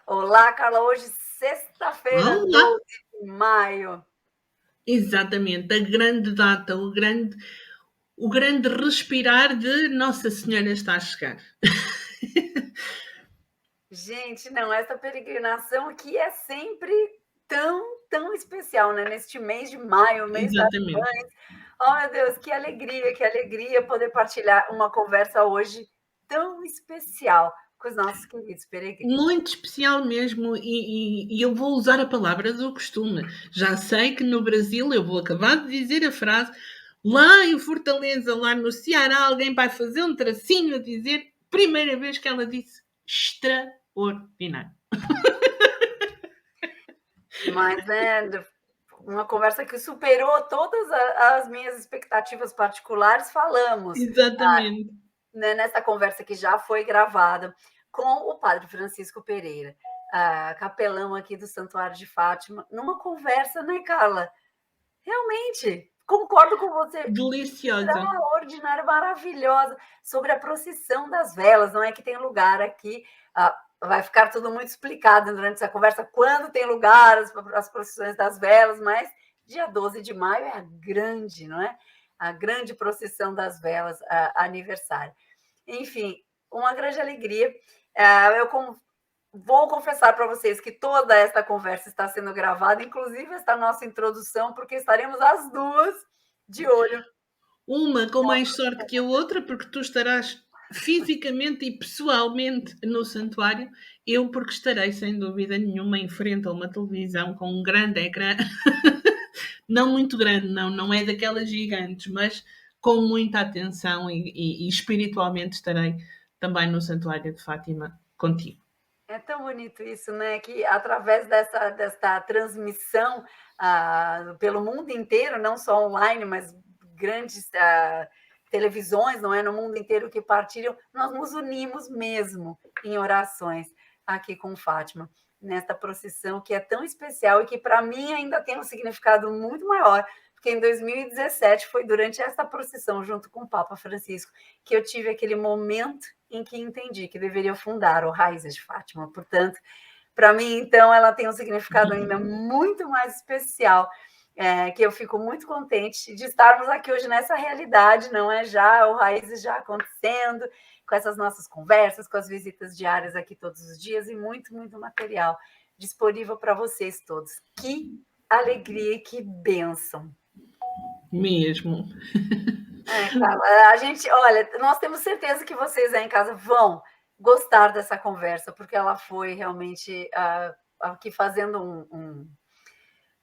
Olá, Carla. Hoje, sexta-feira, Olá! 12 de maio. Exatamente, a grande data, o grande respirar de Nossa Senhora está a chegar. Gente, não, essa peregrinação aqui é sempre tão especial, né? Neste mês de maio, mês das Exatamente. mães. Oh, meu Deus, que alegria poder partilhar uma conversa hoje tão especial com os nossos queridos peregrinos. Muito especial mesmo, e eu vou usar a palavra do costume. Já sei que no Brasil eu vou acabar de dizer a frase, lá em Fortaleza, lá no Ceará, alguém vai fazer um tracinho a dizer, primeira vez que ela disse extraordinário. Mas, né, uma conversa que superou todas as minhas expectativas particulares, falamos, Exatamente. né, nessa conversa que já foi gravada com o padre Francisco Pereira, capelão aqui do Santuário de Fátima, numa conversa, né, Carla? Realmente, concordo com você, Deliciosa. extraordinária, maravilhosa, sobre a procissão das velas, não é que tem lugar aqui, vai ficar tudo muito explicado durante essa conversa, quando tem lugar as procissões das velas, mas dia 12 de maio é a grande, não é? A grande procissão das velas, aniversário. Enfim, uma grande alegria. Eu vou confessar para vocês que toda esta conversa está sendo gravada, inclusive esta nossa introdução, porque estaremos as duas de olho. Uma com mais sorte que a outra, porque tu estarás fisicamente e pessoalmente no santuário, eu porque estarei sem dúvida nenhuma em frente a uma televisão com um grande ecrã, não muito grande, não é daquelas gigantes, mas com muita atenção e espiritualmente estarei também no santuário de Fátima contigo. É tão bonito isso, né? Que através desta transmissão pelo mundo inteiro, não só online, mas grandes televisões, não é, no mundo inteiro que partilham, nós nos unimos mesmo em orações aqui com Fátima, nesta procissão que é tão especial e que para mim ainda tem um significado muito maior, porque em 2017 foi durante esta procissão, junto com o Papa Francisco, que eu tive aquele momento em que entendi que deveria fundar o Raízes de Fátima. Portanto, para mim, então, ela tem um significado ainda muito mais especial, que eu fico muito contente de estarmos aqui hoje nessa realidade, não é? Já o Raízes já acontecendo, com essas nossas conversas, com as visitas diárias aqui todos os dias e muito material disponível para vocês todos. Que alegria e que bênção! Mesmo. Carla, a gente, olha, nós temos certeza que vocês aí em casa vão gostar dessa conversa, porque ela foi realmente aqui fazendo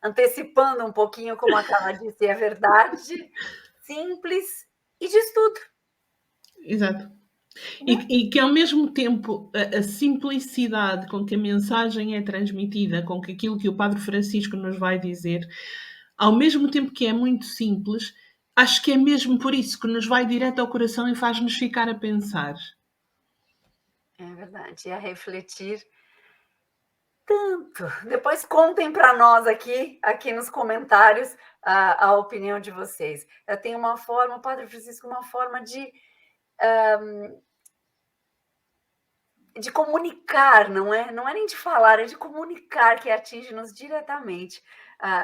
antecipando um pouquinho, como a Carla disse, é verdade, simples e diz tudo. Exato. E que ao mesmo tempo a simplicidade com que a mensagem é transmitida, com que aquilo que o Padre Francisco nos vai dizer, ao mesmo tempo que é muito simples, acho que é mesmo por isso que nos vai direto ao coração e faz-nos ficar a pensar. É verdade, e a refletir tanto. Depois contem para nós aqui nos comentários a opinião de vocês. Eu tenho uma forma, o Padre Francisco, uma forma de comunicar, não é? Não é nem de falar, é de comunicar que atinge-nos diretamente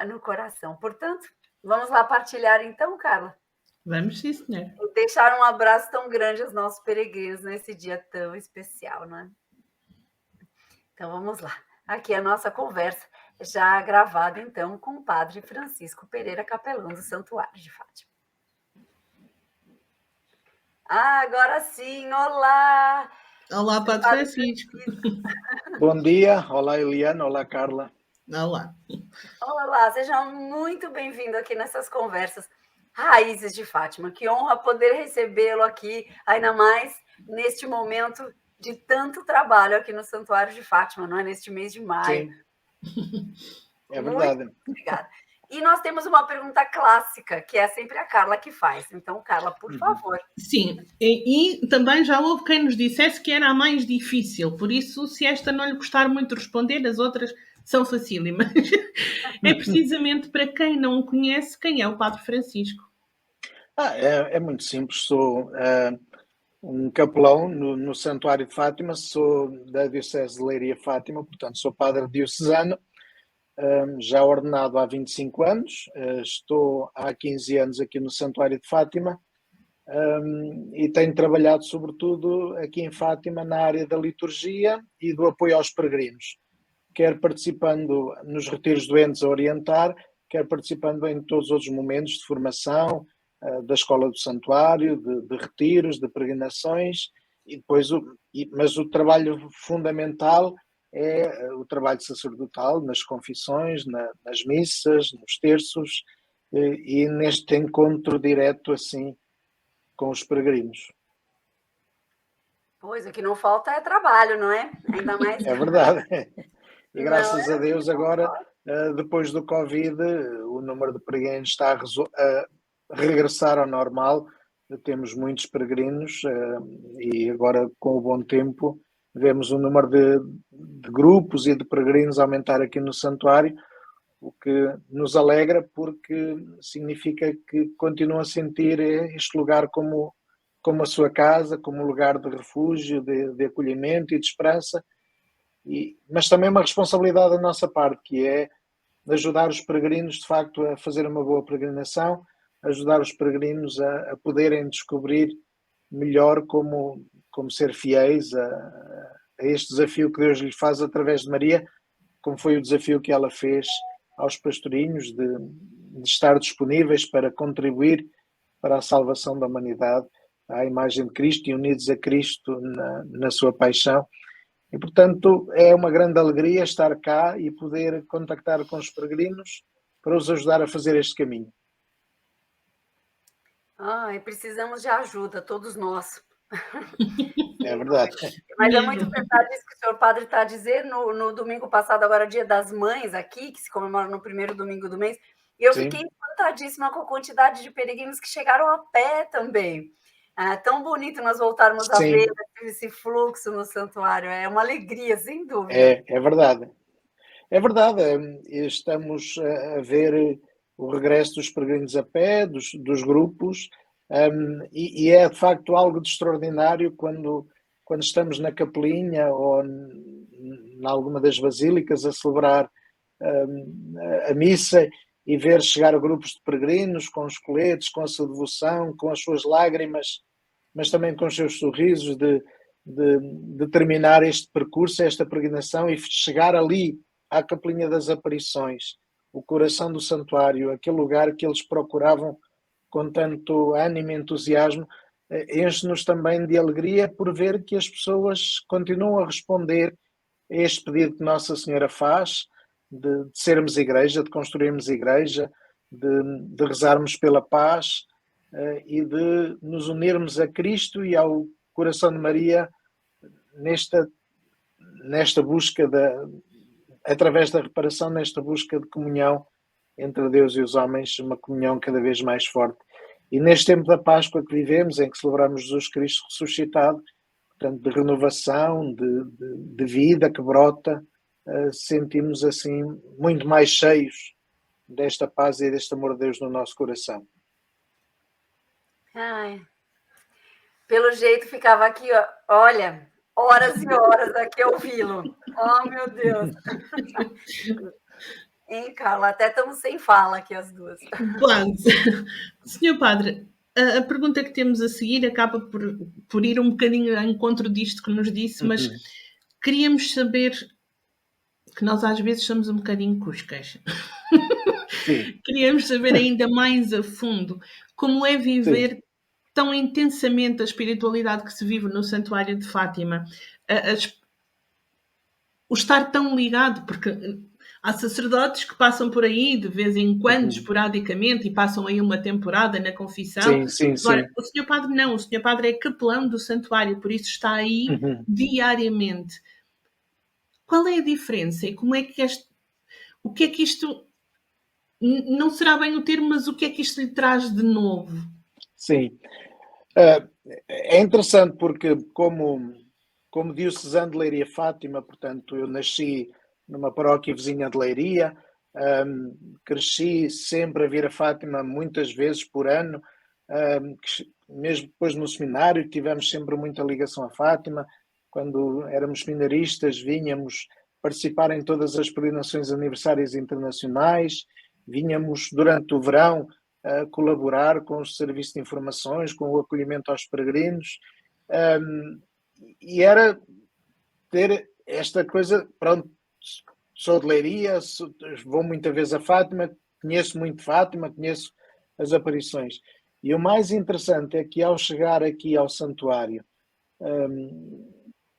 no coração. Portanto, vamos lá partilhar então, Carla? Vamos sim, senhor. E deixar um abraço tão grande aos nossos peregrinos nesse dia tão especial, não é? Então vamos lá. Aqui a nossa conversa já gravada então com o Padre Francisco Pereira, capelão do Santuário de Fátima. Agora sim, olá! Olá, Padre Francisco. Bom dia, olá Eliana, olá Carla. Olá. Olá, seja muito bem-vindo aqui nessas conversas Raízes de Fátima. Que honra poder recebê-lo aqui, ainda mais neste momento de tanto trabalho aqui no Santuário de Fátima, não é? Neste mês de maio. Sim, é verdade. Muito obrigada. E nós temos uma pergunta clássica, que é sempre a Carla que faz. Então, Carla, por favor. Sim, e também já houve quem nos dissesse que era a mais difícil, por isso, se esta não lhe custar muito responder, as outras são facílimas. É precisamente para quem não o conhece, quem é o Padre Francisco? É muito simples, sou um capelão no Santuário de Fátima, sou da Diocese de Leiria Fátima, portanto sou padre diocesano, já ordenado há 25 anos, estou há 15 anos aqui no Santuário de Fátima, e tenho trabalhado sobretudo aqui em Fátima na área da liturgia e do apoio aos peregrinos, quer participando nos retiros doentes a orientar, quer participando em todos os outros momentos de formação, da Escola do Santuário, de retiros, de peregrinações, e depois mas o trabalho fundamental é o trabalho sacerdotal, nas confissões, nas missas, nos terços, e neste encontro direto assim com os peregrinos. Pois, o que não falta é trabalho, não é? Ainda mais. É verdade. E graças a Deus agora, depois do Covid, o número de peregrinos está a regressar ao normal. Temos muitos peregrinos e agora, com o bom tempo, vemos o número de grupos e de peregrinos aumentar aqui no santuário, o que nos alegra porque significa que continuam a sentir este lugar como a sua casa, como um lugar de refúgio, de acolhimento e de esperança, mas também uma responsabilidade da nossa parte, que é ajudar os peregrinos, de facto, a fazer uma boa peregrinação, ajudar os peregrinos a poderem descobrir melhor como ser fiéis a este desafio que Deus lhe faz através de Maria, como foi o desafio que ela fez aos pastorinhos de estar disponíveis para contribuir para a salvação da humanidade, à imagem de Cristo e unidos a Cristo na sua paixão. E, portanto, é uma grande alegria estar cá e poder contactar com os peregrinos para os ajudar a fazer este caminho. E precisamos de ajuda, todos nós. É verdade. Mas é muito verdade isso que o senhor padre está dizendo. No domingo passado, agora Dia das Mães aqui, que se comemora no primeiro domingo do mês, eu Sim. fiquei espantadíssima com a quantidade de peregrinos que chegaram a pé também. Tão bonito nós voltarmos a ver esse fluxo no santuário. É uma alegria, sem dúvida. É verdade. É verdade. Estamos a ver o regresso dos peregrinos a pé, dos grupos, e é de facto algo de extraordinário quando estamos na capelinha ou em alguma das basílicas a celebrar a missa e ver chegar grupos de peregrinos com os coletes, com a sua devoção, com as suas lágrimas, mas também com os seus sorrisos de terminar este percurso, esta peregrinação e chegar ali à Capelinha das Aparições, o coração do santuário, aquele lugar que eles procuravam com tanto ânimo e entusiasmo, enche-nos também de alegria por ver que as pessoas continuam a responder a este pedido que Nossa Senhora faz, de sermos igreja, de construirmos igreja, de rezarmos pela paz e de nos unirmos a Cristo e ao coração de Maria nesta busca através da reparação, nesta busca de comunhão entre Deus e os homens, uma comunhão cada vez mais forte. E neste tempo da Páscoa que vivemos, em que celebramos Jesus Cristo ressuscitado, portanto, de renovação, de vida que brota, sentimos assim muito mais cheios desta paz e deste amor de Deus no nosso coração. Pelo jeito ficava aqui, olha, horas e horas aqui a ouvi-lo. Oh, meu Deus. Hein, Carla? Até estamos sem fala aqui as duas. Quase. Senhor Padre, a pergunta que temos a seguir acaba por ir um bocadinho ao encontro disto que nos disse, mas queríamos saber que nós às vezes somos um bocadinho cuscas. Sim. Queríamos saber ainda mais a fundo como é viver tão intensamente a espiritualidade que se vive no Santuário de Fátima. O estar tão ligado, porque há sacerdotes que passam por aí de vez em quando, esporadicamente, e passam aí uma temporada na confissão. Sim. Agora, o Senhor Padre não. O Senhor Padre é capelão do santuário, por isso está aí diariamente. Qual é a diferença? E como é que o que é que isto... Não será bem o termo, mas o que é que isto lhe traz de novo? Sim. É interessante porque como diocesano de Leiria Fátima, portanto, eu nasci numa paróquia vizinha de Leiria, cresci sempre a vir a Fátima muitas vezes por ano, mesmo depois no seminário, tivemos sempre muita ligação a Fátima. Quando éramos seminaristas, vinhamos participar em todas as peregrinações aniversárias internacionais, vinhamos durante o verão a colaborar com os serviços de informações, com o acolhimento aos peregrinos, e era ter esta coisa, pronto, sou de Leiria, vou muitas vezes a Fátima, conheço muito Fátima, conheço as aparições. E o mais interessante é que ao chegar aqui ao santuário,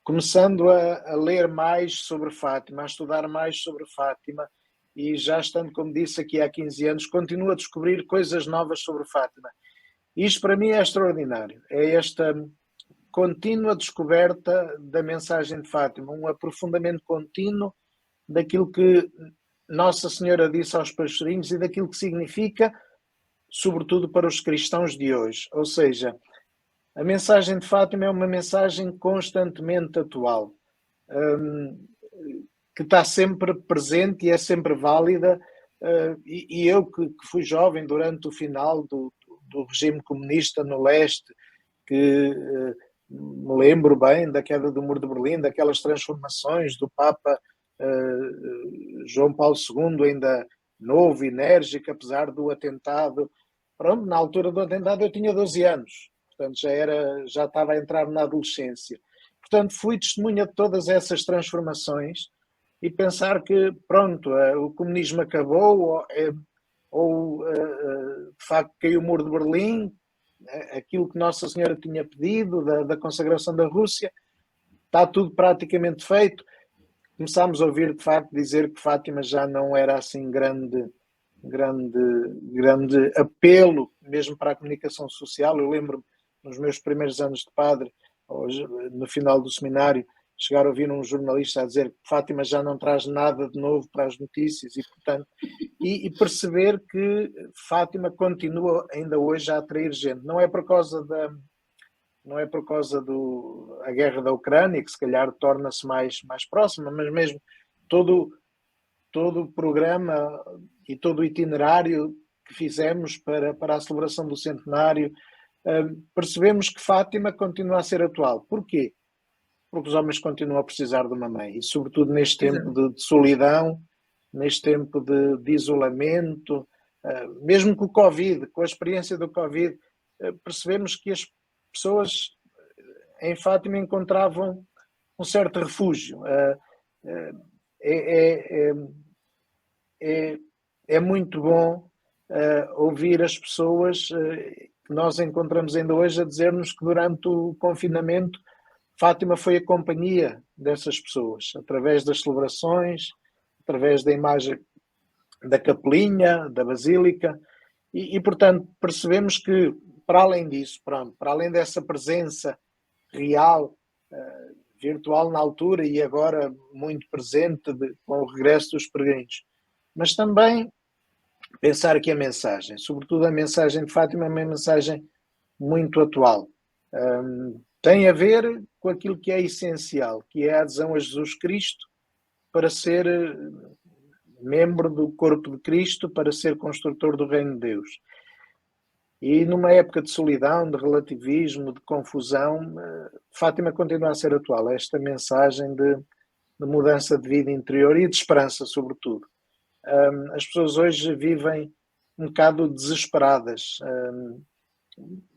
começando a ler mais sobre Fátima, a estudar mais sobre Fátima, e já estando, como disse, aqui há 15 anos, continuo a descobrir coisas novas sobre Fátima. Isto para mim é extraordinário, é esta contínua descoberta da mensagem de Fátima, um aprofundamento contínuo daquilo que Nossa Senhora disse aos pastorinhos e daquilo que significa, sobretudo para os cristãos de hoje. Ou seja, a mensagem de Fátima é uma mensagem constantemente atual, que está sempre presente e é sempre válida, e eu que fui jovem durante o final do regime comunista no leste, que me lembro bem da queda do Muro de Berlim, daquelas transformações do Papa João Paulo II, ainda novo, enérgico, apesar do atentado. Pronto, na altura do atentado eu tinha 12 anos, portanto já estava a entrar na adolescência. Portanto, fui testemunha de todas essas transformações e pensar que, pronto, o comunismo acabou, ou de facto caiu o Muro de Berlim, aquilo que Nossa Senhora tinha pedido da consagração da Rússia, está tudo praticamente feito. Começámos a ouvir, de facto, dizer que Fátima já não era assim grande apelo, mesmo para a comunicação social. Eu lembro-me, nos meus primeiros anos de padre, no final do seminário, chegar a ouvir um jornalista a dizer que Fátima já não traz nada de novo para as notícias e, portanto, e perceber que Fátima continua ainda hoje a atrair gente. Não é por causa da guerra da Ucrânia, que se calhar torna-se mais próxima, mas mesmo todo o programa e todo o itinerário que fizemos para a celebração do centenário, percebemos que Fátima continua a ser atual. Porquê? Porque os homens continuam a precisar de uma mãe, e sobretudo neste tempo de solidão, neste tempo de isolamento, mesmo com o Covid, com a experiência do Covid, percebemos que as pessoas em Fátima encontravam um certo refúgio. É muito bom ouvir as pessoas que nós encontramos ainda hoje a dizer-nos que durante o confinamento Fátima foi a companhia dessas pessoas, através das celebrações, através da imagem da capelinha, da basílica, e portanto percebemos que, para além disso, para além dessa presença real, virtual na altura e agora muito presente com o regresso dos peregrinos, mas também pensar aqui a mensagem, sobretudo a mensagem de Fátima, é uma mensagem muito atual. Tem a ver com aquilo que é essencial, que é a adesão a Jesus Cristo para ser membro do corpo de Cristo, para ser construtor do reino de Deus. E numa época de solidão, de relativismo, de confusão, Fátima continua a ser atual. Esta mensagem de mudança de vida interior e de esperança, sobretudo. As pessoas hoje vivem um bocado desesperadas.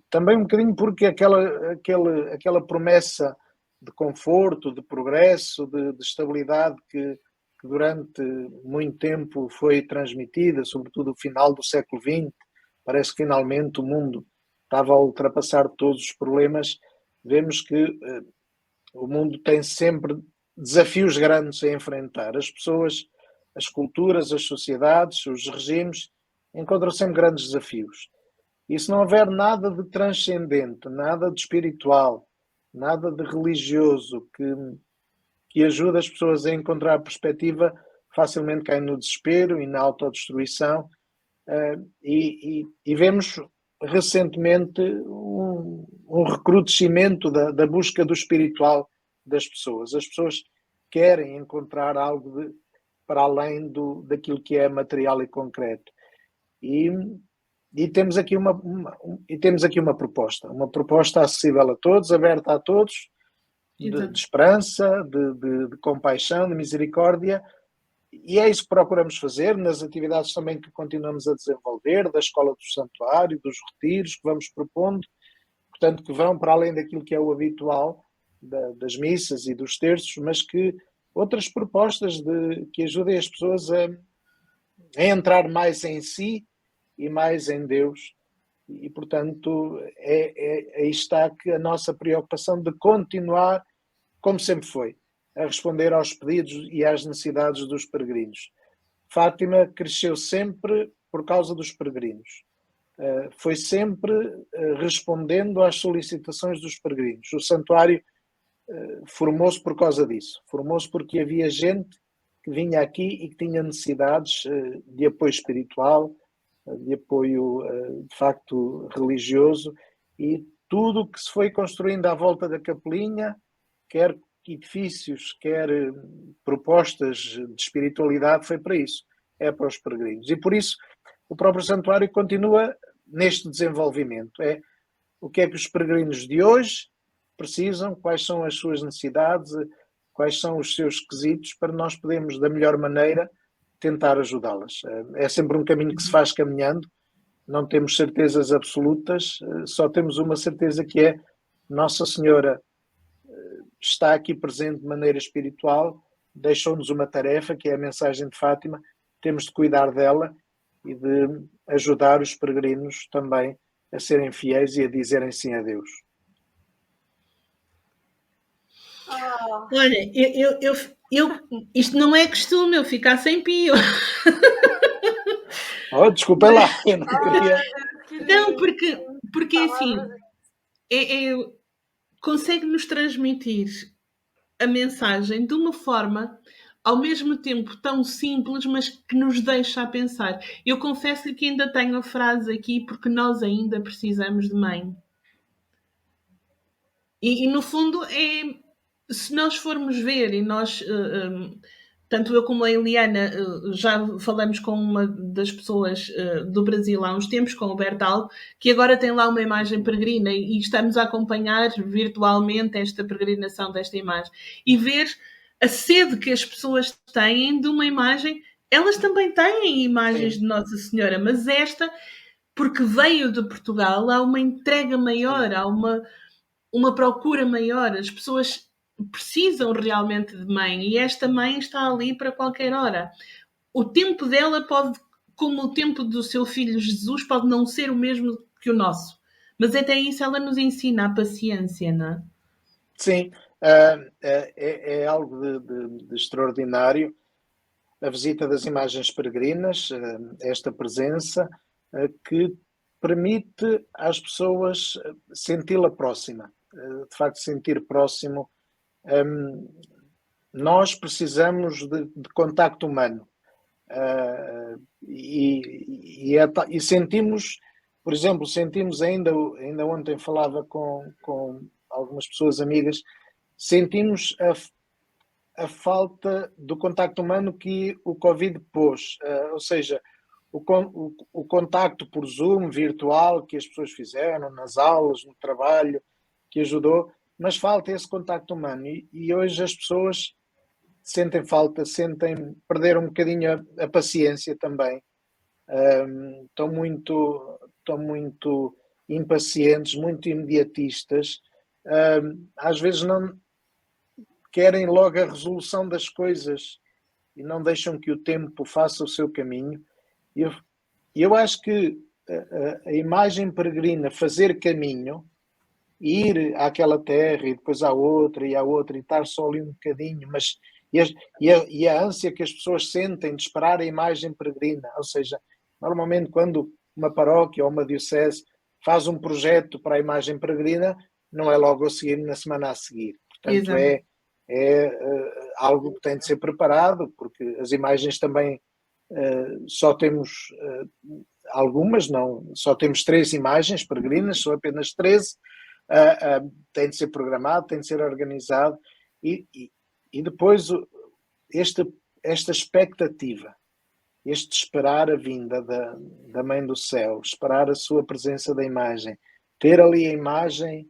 Também um bocadinho porque aquela promessa de conforto, de progresso, de estabilidade que durante muito tempo foi transmitida, sobretudo no final do século XX, parece que finalmente o mundo estava a ultrapassar todos os problemas. Vemos que o mundo tem sempre desafios grandes a enfrentar. As pessoas, as culturas, as sociedades, os regimes encontram sempre grandes desafios. E se não houver nada de transcendente, nada de espiritual, nada de religioso que ajude as pessoas a encontrar a perspectiva, facilmente caem no desespero e na autodestruição. E vemos recentemente um recrudescimento da busca do espiritual das pessoas. As pessoas querem encontrar algo para além daquilo que é material e concreto. E E temos aqui uma proposta acessível a todos, aberta a todos, de esperança, de compaixão, de misericórdia, e é isso que procuramos fazer nas atividades também que continuamos a desenvolver, da Escola do Santuário, dos retiros que vamos propondo, portanto, que vão para além daquilo que é o habitual das missas e dos terços, mas que outras propostas que ajudem as pessoas a entrar mais em si e mais em Deus. E, portanto, aí está que a nossa preocupação de continuar, como sempre foi, a responder aos pedidos e às necessidades dos peregrinos. Fátima cresceu sempre por causa dos peregrinos. Foi sempre respondendo às solicitações dos peregrinos. O santuário formou-se por causa disso. Formou-se porque havia gente que vinha aqui e que tinha necessidades de apoio espiritual, de apoio, de facto, religioso, e tudo o que se foi construindo à volta da capelinha, quer edifícios, quer propostas de espiritualidade, foi para isso. É para os peregrinos. E por isso o próprio santuário continua neste desenvolvimento. É o que é que os peregrinos de hoje precisam, quais são as suas necessidades, quais são os seus requisitos, para nós podermos, da melhor maneira, tentar ajudá-las. É sempre um caminho que se faz caminhando, não temos certezas absolutas, só temos uma certeza, que é Nossa Senhora está aqui presente de maneira espiritual, deixou-nos uma tarefa, que é a mensagem de Fátima, temos de cuidar dela e de ajudar os peregrinos também a serem fiéis e a dizerem sim a Deus. Olha, isto não é costume, eu ficar sem pio. Oh, desculpa lá, eu não queria... Não, porque assim, consegue-nos transmitir a mensagem de uma forma, ao mesmo tempo, tão simples, mas que nos deixa a pensar. Eu confesso-lhe que ainda tenho a frase aqui, porque nós ainda precisamos de mãe. E no fundo, se nós formos ver, e nós... tanto eu como a Eliana já falamos com uma das pessoas do Brasil há uns tempos, com o Bertal, que agora tem lá uma imagem peregrina, e estamos a acompanhar virtualmente esta peregrinação desta imagem e ver a sede que as pessoas têm de uma imagem. Elas também têm imagens Sim. de Nossa Senhora, mas esta, porque veio de Portugal, há uma entrega maior, Sim. há uma procura maior, as pessoas precisam realmente de mãe, e esta mãe está ali para qualquer hora. O tempo dela pode, como o tempo do seu filho Jesus, pode não ser o mesmo que o nosso, mas até isso ela nos ensina a paciência, não é? Sim, é algo de extraordinário a visita das imagens peregrinas, esta presença que permite às pessoas senti-la próxima, de facto sentir próximo. Nós precisamos de contacto humano e sentimos, por exemplo, ainda ontem falava com algumas pessoas amigas, sentimos a falta do contacto humano que o Covid pôs, ou seja, o contacto por Zoom virtual que as pessoas fizeram nas aulas, no trabalho, que ajudou, mas falta esse contacto humano e hoje as pessoas sentem falta, perder um bocadinho a paciência também. Estão muito impacientes, muito imediatistas, às vezes não querem logo a resolução das coisas e não deixam que o tempo faça o seu caminho. E eu acho que a imagem peregrina, fazer caminho, ir àquela terra e depois à outra e estar só ali um bocadinho, mas e a ânsia que as pessoas sentem de esperar a imagem peregrina, ou seja, normalmente quando uma paróquia ou uma diocese faz um projeto para a imagem peregrina, não é logo a seguir, na semana a seguir. Portanto, é algo que tem de ser preparado, porque as imagens também só temos algumas, não, só temos 3 imagens peregrinas, são apenas 13, tem de ser programado, tem de ser organizado e depois esta expectativa este esperar a vinda da Mãe do Céu, esperar a sua presença da imagem, ter ali a imagem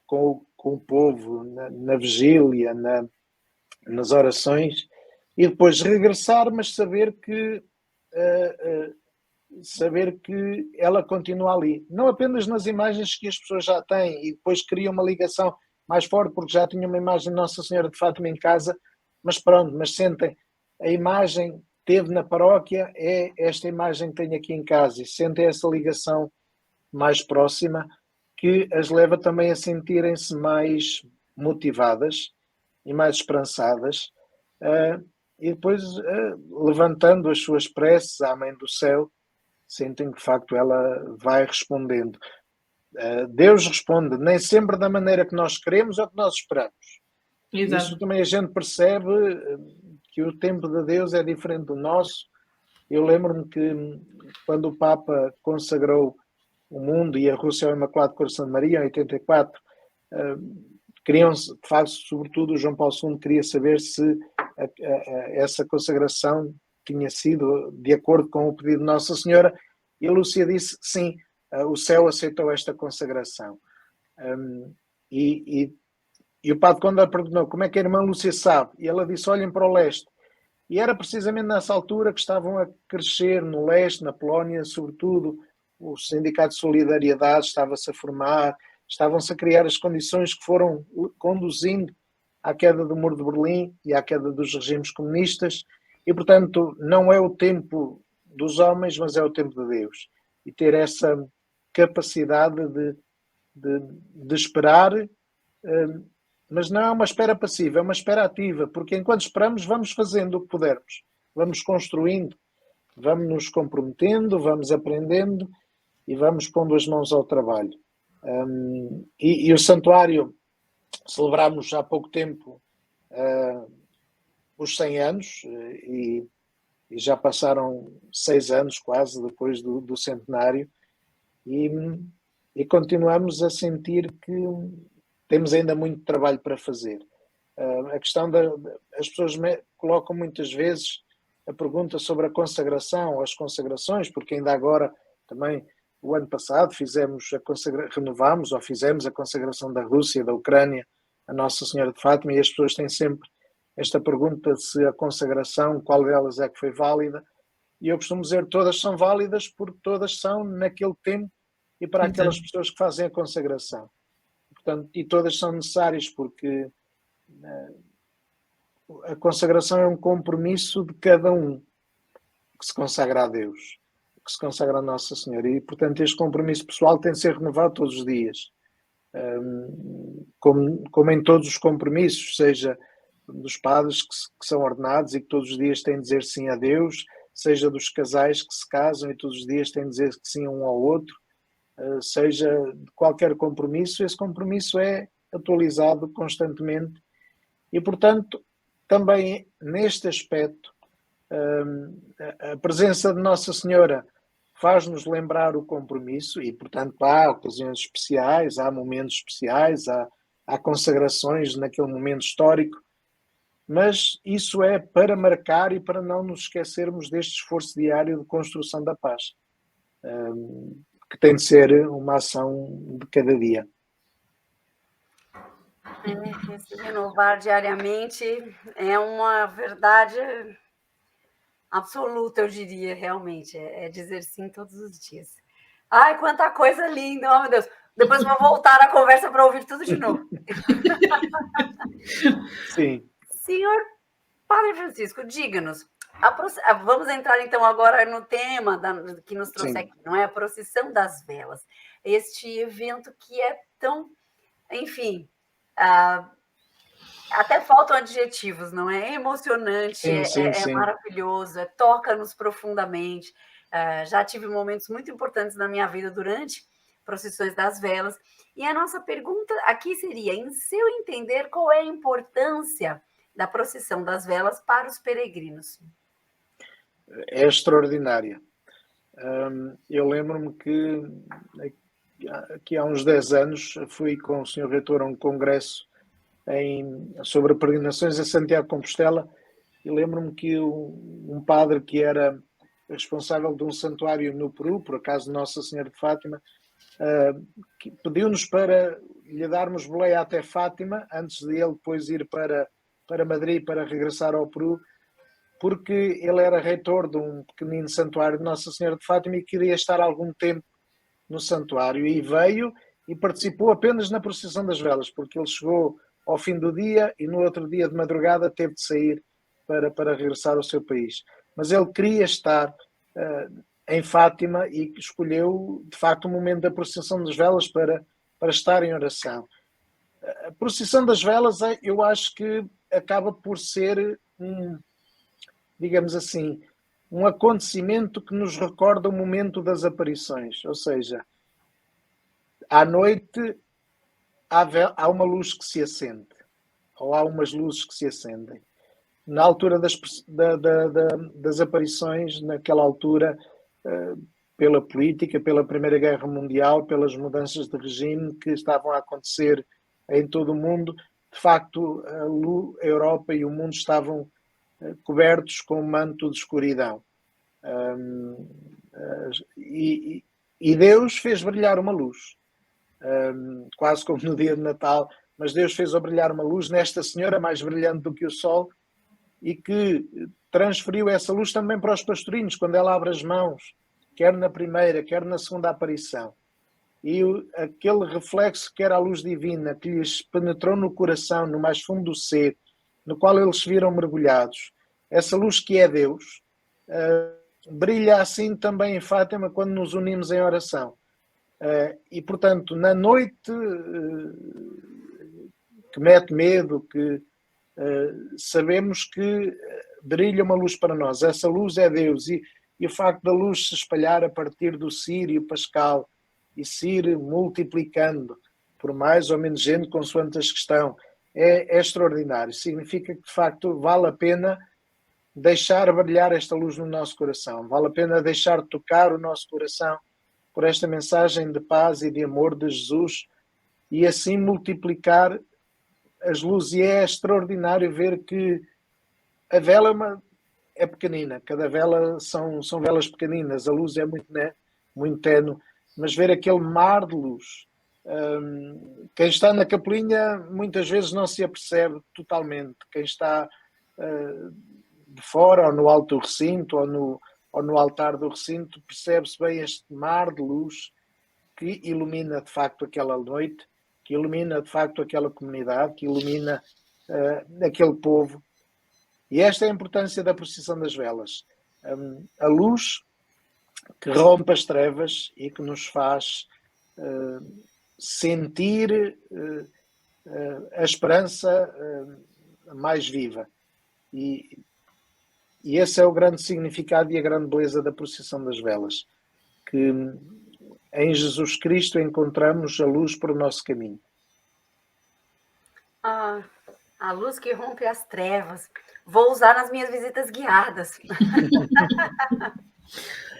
com o povo, na vigília, nas orações, e depois regressar, mas saber que ela continua ali. Não apenas nas imagens que as pessoas já têm e depois criam uma ligação mais forte porque já tinham uma imagem de Nossa Senhora de Fátima em casa, mas pronto, mas sentem a imagem que teve na paróquia é esta imagem que tenho aqui em casa, e sentem essa ligação mais próxima que as leva também a sentirem-se mais motivadas e mais esperançadas, e depois levantando as suas preces à Mãe do Céu, sentem que de facto ela vai respondendo. Deus responde nem sempre da maneira que nós queremos ou que nós esperamos. Exato. Isso também a gente percebe, que o tempo de Deus é diferente do nosso. Eu lembro-me que quando o Papa consagrou o mundo e a Rússia ao Imaculado Coração de Maria, em 84, queriam-se, de facto, sobretudo o João Paulo II queria saber se essa consagração tinha sido de acordo com o pedido de Nossa Senhora, e a Lúcia disse sim, o céu aceitou esta consagração. E o Padre Conde perguntou como é que a irmã Lúcia sabe, e ela disse, olhem para o leste. E era precisamente nessa altura que estavam a crescer no leste, na Polónia, sobretudo, o Sindicato de Solidariedade estava-se a formar, estavam-se a criar as condições que foram conduzindo à queda do Muro de Berlim e à queda dos regimes comunistas, e, portanto, não é o tempo dos homens, mas é o tempo de Deus. E ter essa capacidade de esperar, mas não é uma espera passiva, é uma espera ativa, porque enquanto esperamos vamos fazendo o que pudermos, vamos construindo, vamos nos comprometendo, vamos aprendendo e vamos pondo as mãos ao trabalho. E o santuário, celebramos há pouco tempo os 100 anos e já passaram 6 anos quase depois do centenário, e continuamos a sentir que temos ainda muito trabalho para fazer. A questão as pessoas colocam muitas vezes a pergunta sobre a consagração, as consagrações, porque ainda agora também o ano passado renovámos ou fizemos a consagração da Rússia e da Ucrânia a Nossa Senhora de Fátima, e as pessoas têm sempre esta pergunta se a consagração, qual delas é que foi válida, e eu costumo dizer todas são válidas porque todas são naquele tempo e para aquelas pessoas que fazem a consagração. Portanto, e todas são necessárias porque a consagração é um compromisso de cada um que se consagra a Deus, que se consagra a Nossa Senhora, e portanto este compromisso pessoal tem de ser renovado todos os dias, como em todos os compromissos, seja dos padres que são ordenados e que todos os dias têm de dizer sim a Deus, seja dos casais que se casam e todos os dias têm de dizer que sim um ao outro, seja de qualquer compromisso, esse compromisso é atualizado constantemente, e portanto também neste aspecto a presença de Nossa Senhora faz-nos lembrar o compromisso, e portanto há ocasiões especiais, há momentos especiais, há consagrações naquele momento histórico, mas isso é para marcar e para não nos esquecermos deste esforço diário de construção da paz, que tem de ser uma ação de cada dia. Se renovar diariamente é uma verdade absoluta, eu diria, realmente. É dizer sim todos os dias. Ai, quanta coisa linda, oh meu Deus. Depois vou voltar a conversa para ouvir tudo de novo. Sim. Senhor Padre Francisco, diga-nos, vamos entrar então agora no tema que nos trouxe aqui, não é? A procissão das velas. Este evento que é tão, enfim, até faltam adjetivos, não é? É emocionante, sim. Maravilhoso, toca-nos profundamente. Já tive momentos muito importantes na minha vida durante procissões das velas. E a nossa pergunta aqui seria, em seu entender, qual é a importância da procissão das velas para os peregrinos? É extraordinária. Eu lembro-me que há uns 10 anos fui com o Sr. Reitor a um congresso sobre peregrinações a Santiago de Compostela, e lembro-me que um padre que era responsável de um santuário no Peru, por acaso Nossa Senhora de Fátima, que pediu-nos para lhe darmos boleia até Fátima, antes de ele depois ir para Madrid para regressar ao Peru, porque ele era reitor de um pequenino santuário de Nossa Senhora de Fátima e queria estar algum tempo no santuário, e veio e participou apenas na procissão das velas, porque ele chegou ao fim do dia e no outro dia de madrugada teve de sair para regressar ao seu país. Mas ele queria estar em Fátima e escolheu, de facto, o momento da procissão das velas para estar em oração. A procissão das velas, eu acho que acaba por ser digamos assim, um acontecimento que nos recorda o momento das aparições. Ou seja, à noite há uma luz que se acende, ou há umas luzes que se acendem. Na altura das aparições, naquela altura, pela política, pela Primeira Guerra Mundial, pelas mudanças de regime que estavam a acontecer em todo o mundo, de facto, a Europa e o mundo estavam cobertos com um manto de escuridão. E Deus fez brilhar uma luz, quase como no dia de Natal, mas Deus fez brilhar uma luz nesta senhora mais brilhante do que o sol, e que transferiu essa luz também para os pastorinhos, quando ela abre as mãos, quer na primeira, quer na segunda aparição. E aquele reflexo que era a luz divina, que lhes penetrou no coração, no mais fundo do ser, no qual eles se viram mergulhados, essa luz que é Deus, brilha assim também em Fátima quando nos unimos em oração. E, portanto, na noite que mete medo, que sabemos que brilha uma luz para nós. Essa luz é Deus, e o facto da luz se espalhar a partir do Sírio Pascal e se ir multiplicando por mais ou menos gente, consoante a questão, é extraordinário. Significa que, de facto, vale a pena deixar brilhar esta luz no nosso coração, vale a pena deixar tocar o nosso coração por esta mensagem de paz e de amor de Jesus, e assim multiplicar as luzes. E é extraordinário ver que a vela é pequenina, cada vela são velas pequeninas, a luz é muito tenue, mas ver aquele mar de luz, quem está na capelinha muitas vezes não se apercebe totalmente, quem está de fora ou no alto do recinto ou no altar do recinto percebe-se bem este mar de luz que ilumina de facto aquela noite, que ilumina de facto aquela comunidade, que ilumina aquele povo. E esta é a importância da procissão das velas. A luz que rompe as trevas e que nos faz sentir a esperança mais viva. E esse é o grande significado e a grande beleza da procissão das velas, que em Jesus Cristo encontramos a luz para o nosso caminho. A luz que rompe as trevas. Vou usar nas minhas visitas guiadas.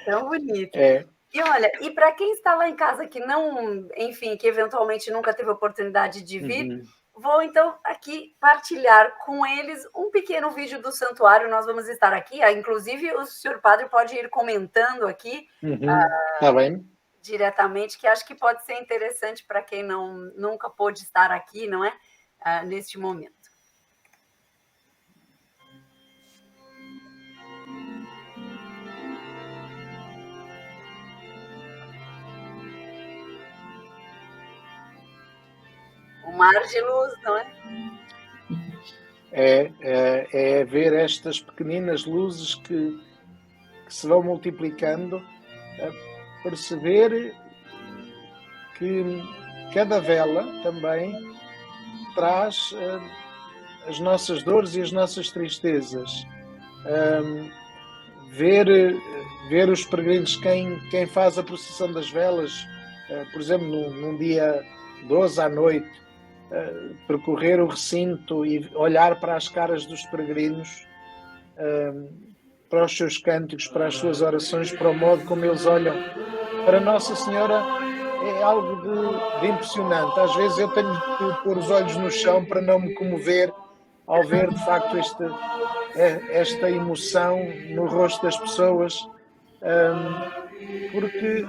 Tão bonito. E olha, e para quem está lá em casa que não, enfim, que eventualmente nunca teve oportunidade de vir, vou então aqui partilhar com eles um pequeno vídeo do santuário. Nós vamos estar aqui, inclusive o senhor padre pode ir comentando aqui tá bem, diretamente, que acho que pode ser interessante para quem nunca pôde estar aqui, não é? Neste momento. O mar de luz, não é? É ver estas pequeninas luzes que se vão multiplicando, perceber que cada vela também traz as nossas dores e as nossas tristezas. Ver os peregrinos, quem faz a procissão das velas, por exemplo, num dia 12 à noite, percorrer o recinto e olhar para as caras dos peregrinos, para os seus cânticos, para as suas orações, para o modo como eles olham para Nossa Senhora, é algo de impressionante. Às vezes eu tenho que pôr os olhos no chão para não me comover ao ver de facto esta emoção no rosto das pessoas, porque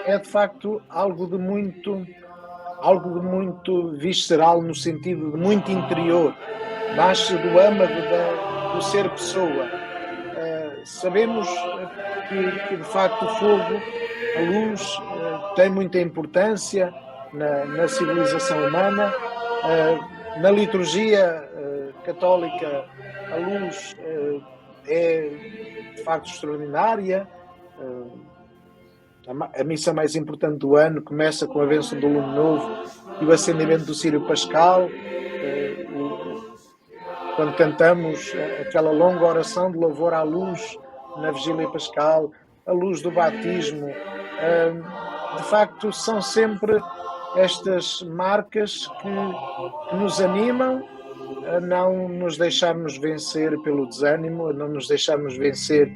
é de facto algo de muito visceral, no sentido de muito interior, nasce do âmago do ser pessoa. Sabemos que de facto o fogo, a luz, tem muita importância na civilização humana. Na liturgia católica, a luz é de facto extraordinária. A missa mais importante do ano começa com a bênção do Lume Novo e o acendimento do Círio Pascal. Quando cantamos aquela longa oração de louvor à luz na Vigília Pascal, a luz do batismo, de facto são sempre estas marcas que nos animam a não nos deixarmos vencer pelo desânimo, a não nos deixarmos vencer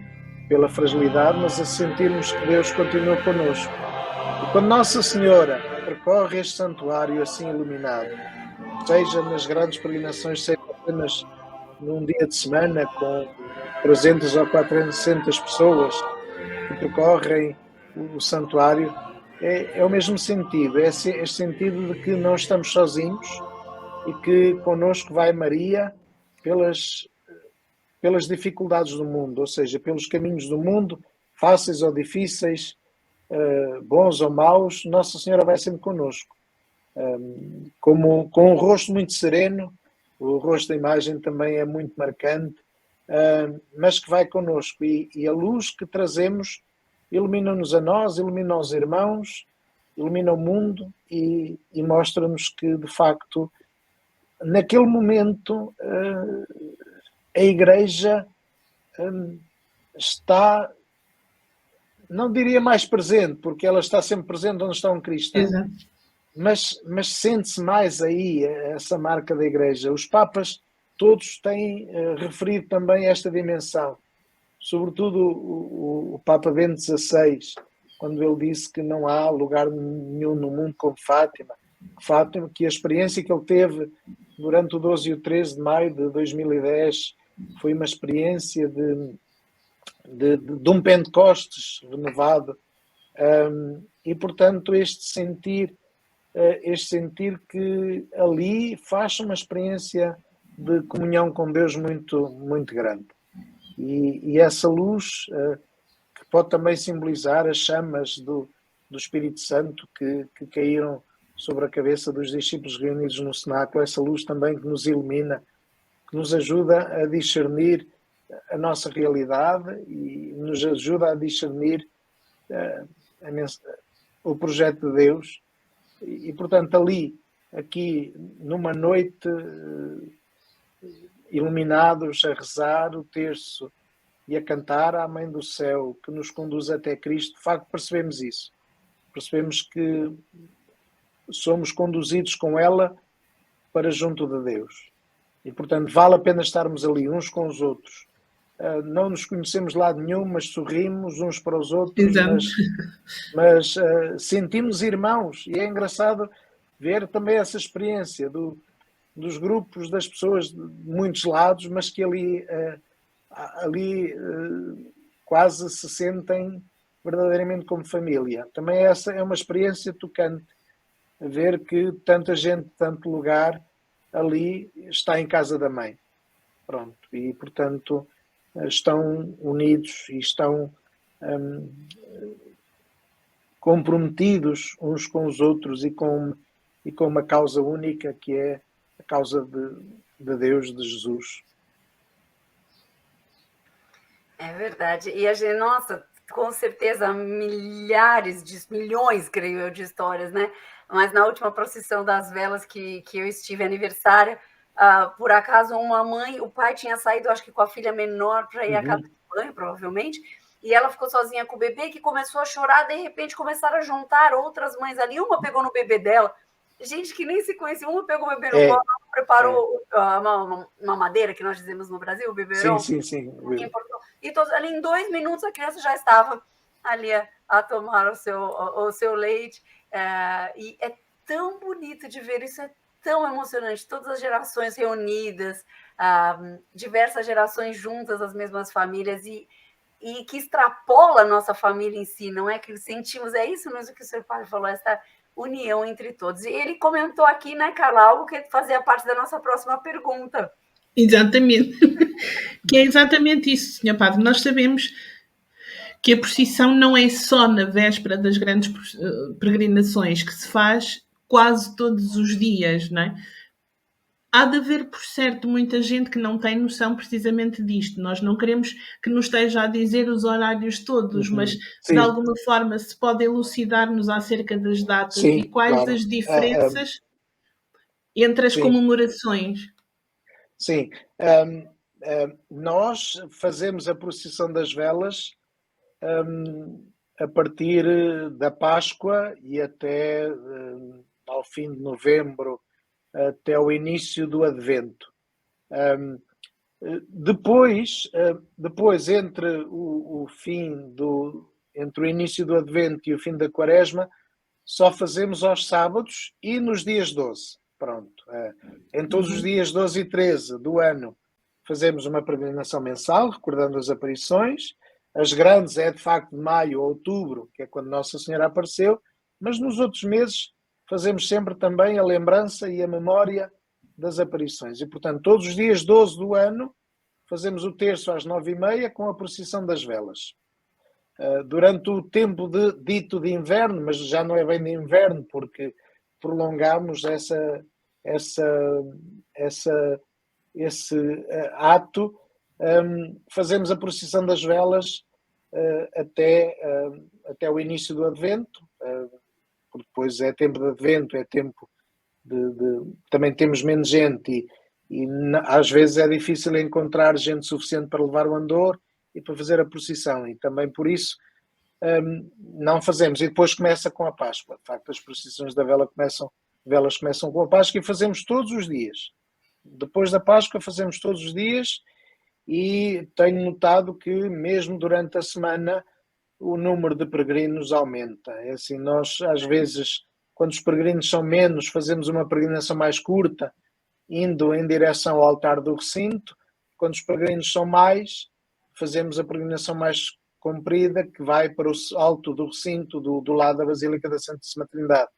pela fragilidade, mas a sentirmos que Deus continua connosco. E quando Nossa Senhora percorre este santuário assim iluminado, seja nas grandes peregrinações, seja apenas num dia de semana com 300 ou 400 pessoas que percorrem o santuário, é o mesmo sentido, é este sentido de que não estamos sozinhos e que connosco vai Maria pelas dificuldades do mundo, ou seja, pelos caminhos do mundo, fáceis ou difíceis, bons ou maus, Nossa Senhora vai sempre connosco. Com um rosto muito sereno, o rosto da imagem também é muito marcante, mas que vai connosco. E a luz que trazemos ilumina-nos a nós, ilumina os irmãos, ilumina o mundo e mostra-nos que, de facto, naquele momento, a Igreja está, não diria mais presente, porque ela está sempre presente onde está um cristão. Exato. Mas sente-se mais aí essa marca da Igreja. Os Papas todos têm referido também esta dimensão. Sobretudo o Papa Bento XVI, quando ele disse que não há lugar nenhum no mundo como Fátima. Fátima, que a experiência que ele teve durante o 12 e o 13 de maio de 2010 foi uma experiência de um Pentecostes renovado. E, portanto, este sentir que ali faz uma experiência de comunhão com Deus muito, muito grande. E essa luz, que pode também simbolizar as chamas do Espírito Santo que caíram sobre a cabeça dos discípulos reunidos no cenáculo, essa luz também que nos ilumina, que nos ajuda a discernir a nossa realidade e nos ajuda a discernir o projeto de Deus. E, portanto, aqui, numa noite, iluminados a rezar o terço e a cantar à Mãe do Céu, que nos conduz até Cristo, de facto percebemos isso. Percebemos que somos conduzidos com ela para junto de Deus. E, portanto, vale a pena estarmos ali uns com os outros. Não nos conhecemos de lado nenhum, mas sorrimos uns para os outros, mas sentimos irmãos. E é engraçado ver também essa experiência dos grupos, das pessoas de muitos lados, mas que ali quase se sentem verdadeiramente como família. Também essa é uma experiência tocante, ver que tanta gente, tanto lugar, ali está em casa da mãe. Pronto, e portanto estão unidos e estão comprometidos uns com os outros e com uma causa única, que é a causa de Deus, de Jesus. É verdade. E a gente, nossa, com certeza, milhões, creio eu, de histórias, né? Mas na última procissão das velas que eu estive aniversário, por acaso o pai tinha saído, acho que com a filha menor, para ir à casa de banho, provavelmente, e ela ficou sozinha com o bebê, que começou a chorar, de repente começaram a juntar outras mães ali, uma pegou no bebê dela, gente que nem se conhecia, uma pegou o bebê no colo, preparou uma madeira, que nós dizemos no Brasil, o beberão. Sim. E todos, ali em 2 minutos a criança já estava ali a tomar o seu leite. E é tão bonito de ver, isso é tão emocionante, todas as gerações reunidas, diversas gerações juntas, as mesmas famílias, e e que extrapola a nossa família em si, não é que sentimos, é isso mesmo que o senhor padre falou, essa união entre todos. E ele comentou aqui, né, Carla, algo que fazia parte da nossa próxima pergunta. Exatamente. Que é exatamente isso, Sr. Padre. Nós sabemos que a procissão não é só na véspera das grandes peregrinações, que se faz quase todos os dias, não é? Há de haver, por certo, muita gente que não tem noção precisamente disto. Nós não queremos que nos esteja a dizer os horários todos, mas de Sim, alguma forma se pode elucidar-nos acerca das datas e sim, quais claro. as diferenças entre as Sim, comemorações. sim. Nós fazemos a procissão das velas a partir da Páscoa e até ao fim de novembro, até o início do Advento. Depois entre o fim entre o início do Advento e o fim da Quaresma, só fazemos aos sábados e nos dias 12. Pronto. Em todos os dias 12 e 13 do ano fazemos uma peregrinação mensal, recordando as aparições. As grandes é de facto de maio ou outubro, que é quando Nossa Senhora apareceu, mas nos outros meses fazemos sempre também a lembrança e a memória das aparições. E, portanto, todos os dias 12 do ano fazemos o terço às 9h30 com a procissão das velas. Durante o tempo dito de inverno, mas já não é bem de inverno, porque prolongamos esse ato, fazemos a procissão das velas até o início do Advento, porque depois é tempo de Advento, é tempo também temos menos gente e às vezes é difícil encontrar gente suficiente para levar o andor e para fazer a procissão, e também por isso não fazemos. E depois começa com a Páscoa. De facto, as procissões velas começam com a Páscoa e fazemos todos os dias. Depois da Páscoa fazemos todos os dias, e tenho notado que mesmo durante a semana o número de peregrinos aumenta. É assim, nós às vezes, quando os peregrinos são menos, fazemos uma peregrinação mais curta, indo em direção ao altar do recinto. Quando os peregrinos são mais, fazemos a peregrinação mais comprida, que vai para o alto do recinto, do lado da Basílica da Santíssima Trindade.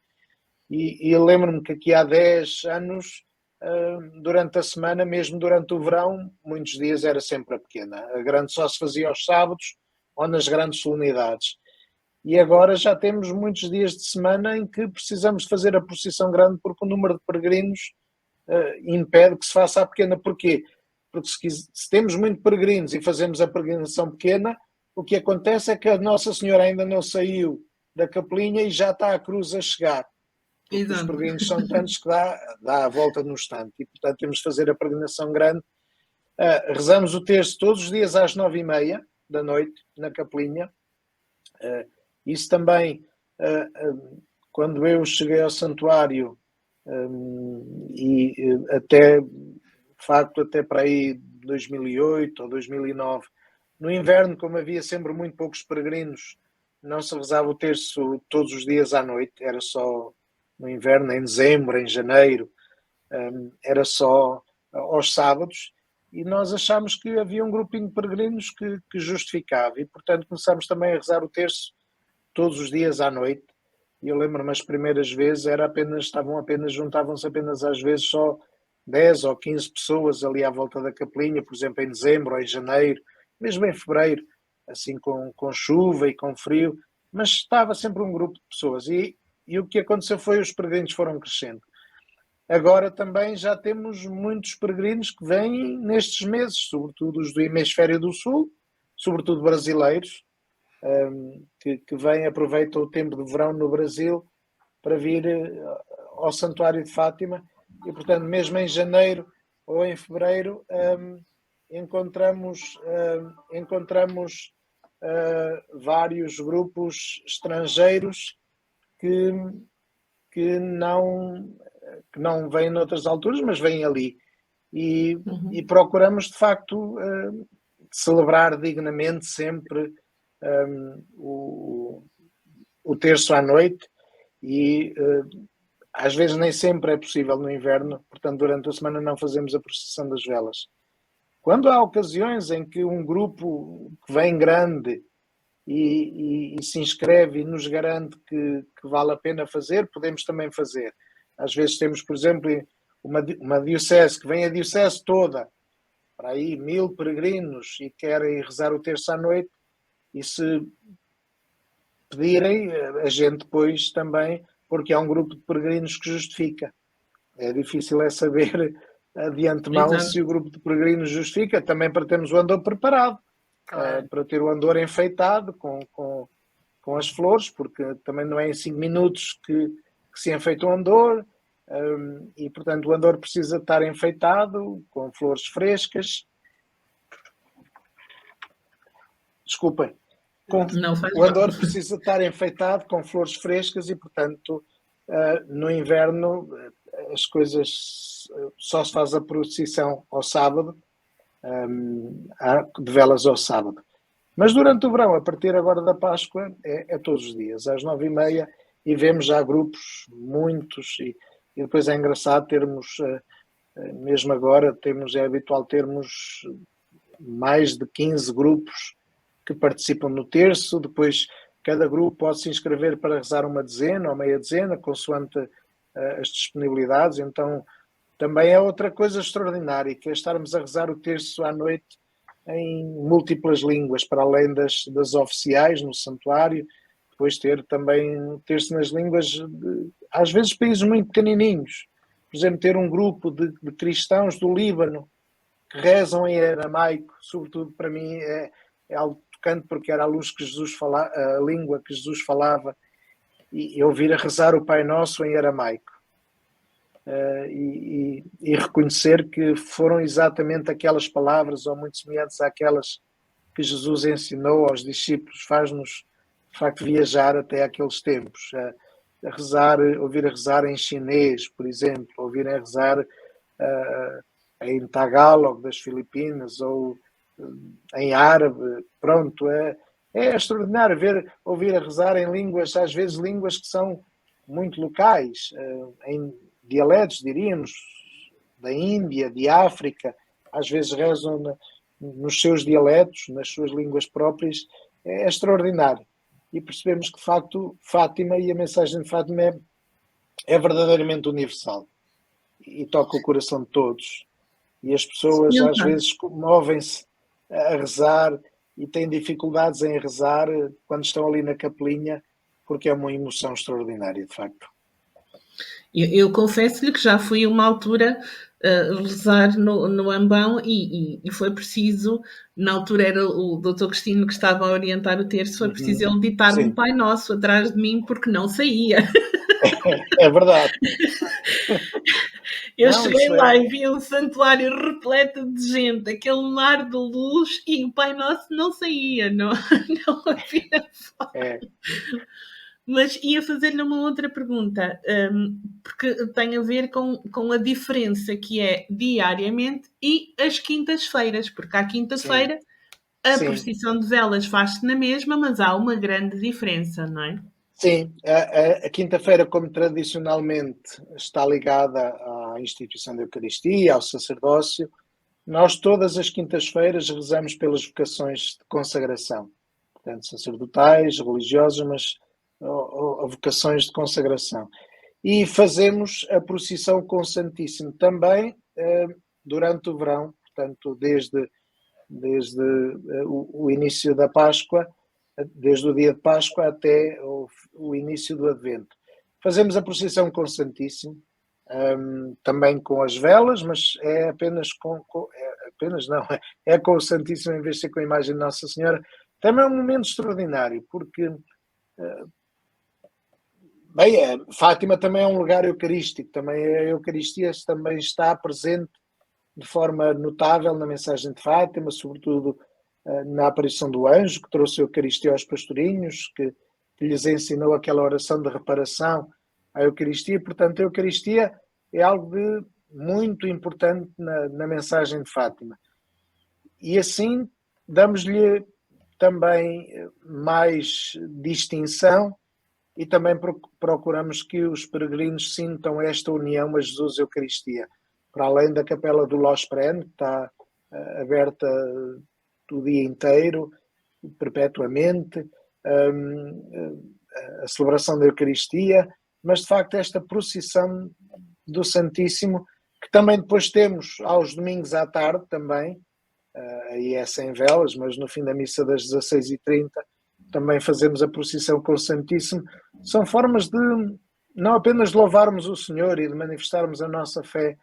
E eu lembro-me que aqui há 10 anos, durante a semana, mesmo durante o verão, muitos dias era sempre a pequena. A grande só se fazia aos sábados ou nas grandes solenidades. E agora já temos muitos dias de semana em que precisamos de fazer a procissão grande, porque o número de peregrinos impede que se faça a pequena. Porquê? Porque se temos muito peregrinos e fazemos a peregrinação pequena, o que acontece é que a Nossa Senhora ainda não saiu da capelinha e já está a cruz a chegar. Porque Exato. Os peregrinos são tantos que dá a volta no instante. E, portanto, temos de fazer a peregrinação grande. Rezamos o terço todos os dias às 9h30 da noite, na capelinha. Isso também, quando eu cheguei ao santuário, e até, de facto, até para aí 2008 ou 2009, no inverno, como havia sempre muito poucos peregrinos, não se rezava o terço todos os dias à noite, era só no inverno, em dezembro, em janeiro, era só aos sábados, e nós achámos que havia um grupinho de peregrinos que justificava, e portanto começámos também a rezar o terço todos os dias à noite. E eu lembro-me, as primeiras vezes juntavam-se apenas às vezes só 10 ou 15 pessoas ali à volta da capelinha, por exemplo, em dezembro ou em janeiro, mesmo em fevereiro, assim com chuva e com frio, mas estava sempre um grupo de pessoas. E o que aconteceu foi os peregrinos foram crescendo. Agora também já temos muitos peregrinos que vêm nestes meses, sobretudo os do hemisfério do sul, sobretudo brasileiros, que vêm, aproveitam o tempo de verão no Brasil para vir ao Santuário de Fátima, e portanto mesmo em janeiro ou em fevereiro encontramos vários grupos estrangeiros que não vêm noutras alturas, mas vêm ali, e procuramos de facto celebrar dignamente sempre o terço à noite, e às vezes nem sempre é possível no inverno, portanto durante a semana não fazemos a procissão das velas. Quando há ocasiões em que um grupo que vem grande e se inscreve e nos garante que vale a pena fazer, podemos também fazer. Às vezes temos, por exemplo, uma diocese, que vem a diocese toda, para aí 1000 peregrinos, e querem rezar o terço à noite, e se pedirem, a gente depois também, porque há um grupo de peregrinos que justifica. É difícil saber de antemão Exato. se o grupo de peregrinos justifica, também para termos o andor preparado, Claro. para ter o andor enfeitado com as flores, porque também não é em 5 minutos que se enfeita o andor, e portanto o andor precisa estar enfeitado com flores frescas. Desculpem. Não faz O mal. andor precisa estar enfeitado com flores frescas e, portanto, no inverno as coisas só se faz a procissão ao sábado, de velas ao sábado. Mas durante o verão, a partir agora da Páscoa, é todos os dias, às 9h30, e vemos já grupos, muitos, e depois é engraçado termos, mesmo agora, é habitual termos mais de 15 grupos que participam no terço. Depois cada grupo pode se inscrever para rezar uma dezena ou meia dezena, consoante as disponibilidades. Então também é outra coisa extraordinária, que é estarmos a rezar o terço à noite em múltiplas línguas, para além das oficiais no santuário. Depois ter também o terço nas línguas, às vezes países muito pequenininhos. Por exemplo, ter um grupo de cristãos do Líbano que rezam em aramaico, sobretudo para mim é algo tocante, porque era a língua que Jesus falava, e ouvir a rezar o Pai Nosso em aramaico. E reconhecer que foram exatamente aquelas palavras, ou muito semelhantes àquelas que Jesus ensinou aos discípulos, faz-nos, de facto, viajar até aqueles tempos. Ouvir a rezar em chinês, por exemplo, ouvir a rezar em Tagalog das Filipinas, ou em árabe. Pronto, é extraordinário ouvir a rezar em línguas, às vezes línguas que são muito locais, em dialetos, diríamos, da Índia, de África. Às vezes rezam nos seus dialetos, nas suas línguas próprias. É extraordinário. E percebemos que, de facto, Fátima, e a mensagem de Fátima é verdadeiramente universal e toca o coração de todos. E as pessoas, às vezes, movem-se a rezar e têm dificuldades em rezar quando estão ali na capelinha, porque é uma emoção extraordinária, de facto. Eu confesso-lhe que já fui a uma altura rezar no ambão, e foi preciso, na altura era o Dr. Cristino que estava a orientar o terço, foi preciso ele ditar-me um Pai Nosso atrás de mim, porque não saía. É verdade. Eu cheguei lá e vi um santuário repleto de gente, aquele mar de luz, e o Pai Nosso não saía, não havia forma. Mas ia fazer-lhe uma outra pergunta, porque tem a ver com a diferença que é diariamente e as quintas-feiras, porque à quinta-feira a procissão de velas faz-se na mesma, mas há uma grande diferença, não é? Sim, a quinta-feira, como tradicionalmente está ligada à instituição da Eucaristia, ao sacerdócio, nós todas as quintas-feiras rezamos pelas vocações de consagração, portanto sacerdotais, religiosas, mas ou vocações de consagração. E fazemos a procissão com o Santíssimo também durante o verão, portanto desde o início da Páscoa, desde o dia de Páscoa até o início do Advento. Fazemos a procissão com o Santíssimo, também com as velas, mas é apenas é com o Santíssimo em vez de ser com a imagem de Nossa Senhora. Também é um momento extraordinário, porque Fátima também é um lugar eucarístico, também a Eucaristia também está presente de forma notável na mensagem de Fátima, sobretudo na aparição do anjo, que trouxe a Eucaristia aos pastorinhos, que lhes ensinou aquela oração de reparação à Eucaristia. Portanto, a Eucaristia é algo muito importante na mensagem de Fátima. E assim damos-lhe também mais distinção, e também procuramos que os peregrinos sintam esta união a Jesus e a Eucaristia. Para além da capela do Los Pren, que está aberta o dia inteiro, perpetuamente, a celebração da Eucaristia, mas de facto esta procissão do Santíssimo, que também depois temos aos domingos à tarde também, aí é sem velas, mas no fim da missa das 16h30 também fazemos a procissão com o Santíssimo. São formas de não apenas louvarmos o Senhor e de manifestarmos a nossa fé,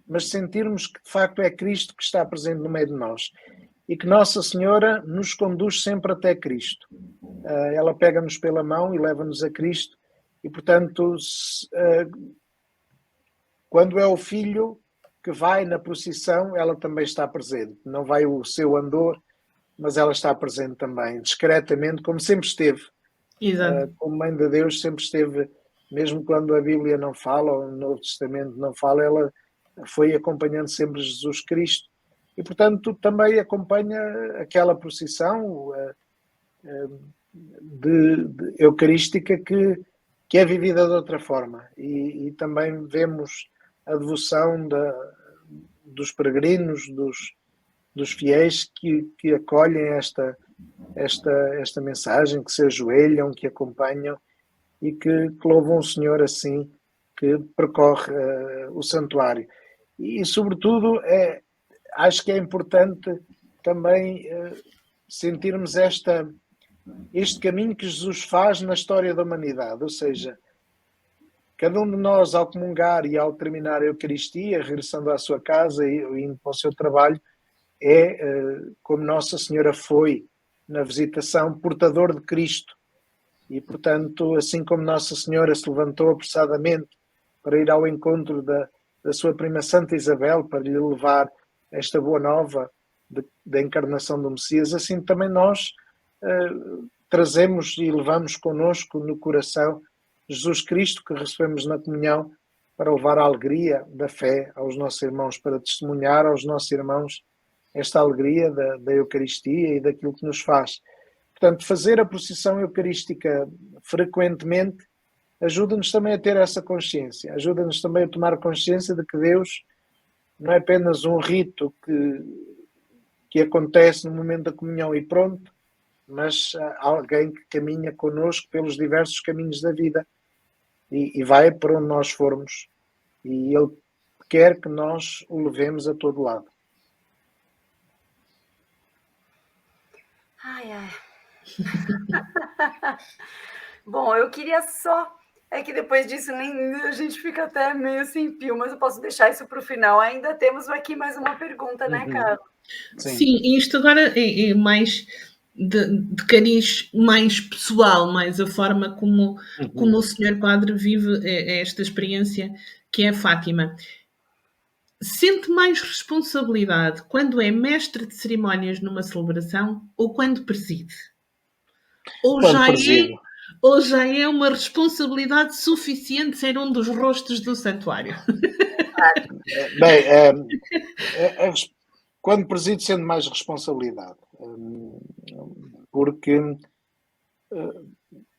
mas sentirmos que de facto é Cristo que está presente no meio de nós e que Nossa Senhora nos conduz sempre até Cristo. Ela pega-nos pela mão e leva-nos a Cristo e, portanto, quando é o Filho que vai na procissão, ela também está presente. Não vai o seu andor, mas ela está presente também, discretamente, como sempre esteve. Exato. Como Mãe de Deus sempre esteve, mesmo quando a Bíblia não fala, ou o Novo Testamento não fala, ela foi acompanhando sempre Jesus Cristo. E, portanto, também acompanha aquela procissão eucarística que é vivida de outra forma. E também vemos a devoção dos peregrinos, dos fiéis que acolhem esta mensagem, que se ajoelham, que acompanham e que louvam o Senhor assim, que percorre o santuário. E, sobretudo, acho que é importante também sentirmos este caminho que Jesus faz na história da humanidade, ou seja, cada um de nós, ao comungar e ao terminar a Eucaristia, regressando à sua casa e indo para o seu trabalho, como Nossa Senhora foi na visitação, portador de Cristo. E, portanto, assim como Nossa Senhora se levantou apressadamente para ir ao encontro da sua prima Santa Isabel, para lhe levar esta boa nova da encarnação do Messias, assim também nós trazemos e levamos connosco no coração Jesus Cristo, que recebemos na comunhão, para levar a alegria da fé aos nossos irmãos, para testemunhar aos nossos irmãos esta alegria da Eucaristia e daquilo que nos faz. Portanto, fazer a procissão eucarística frequentemente ajuda-nos também a ter essa consciência, ajuda-nos também a tomar consciência de que Deus não é apenas um rito que acontece no momento da comunhão e pronto, mas alguém que caminha connosco pelos diversos caminhos da vida e vai para onde nós formos. E Ele quer que nós o levemos a todo lado. Ai, ai. Bom, eu queria só... É que depois disso a gente fica até meio sem fio, mas eu posso deixar isso para o final. Ainda temos aqui mais uma pergunta, né, Carlos? Sim, isto agora é mais de cariz mais pessoal, mais a forma como o Senhor Padre vive esta experiência que é Fátima. Sente mais responsabilidade quando é mestre de cerimónias numa celebração ou quando preside? Ou já é uma responsabilidade suficiente ser um dos rostos do santuário? Bem, quando presido, sendo mais responsabilidade.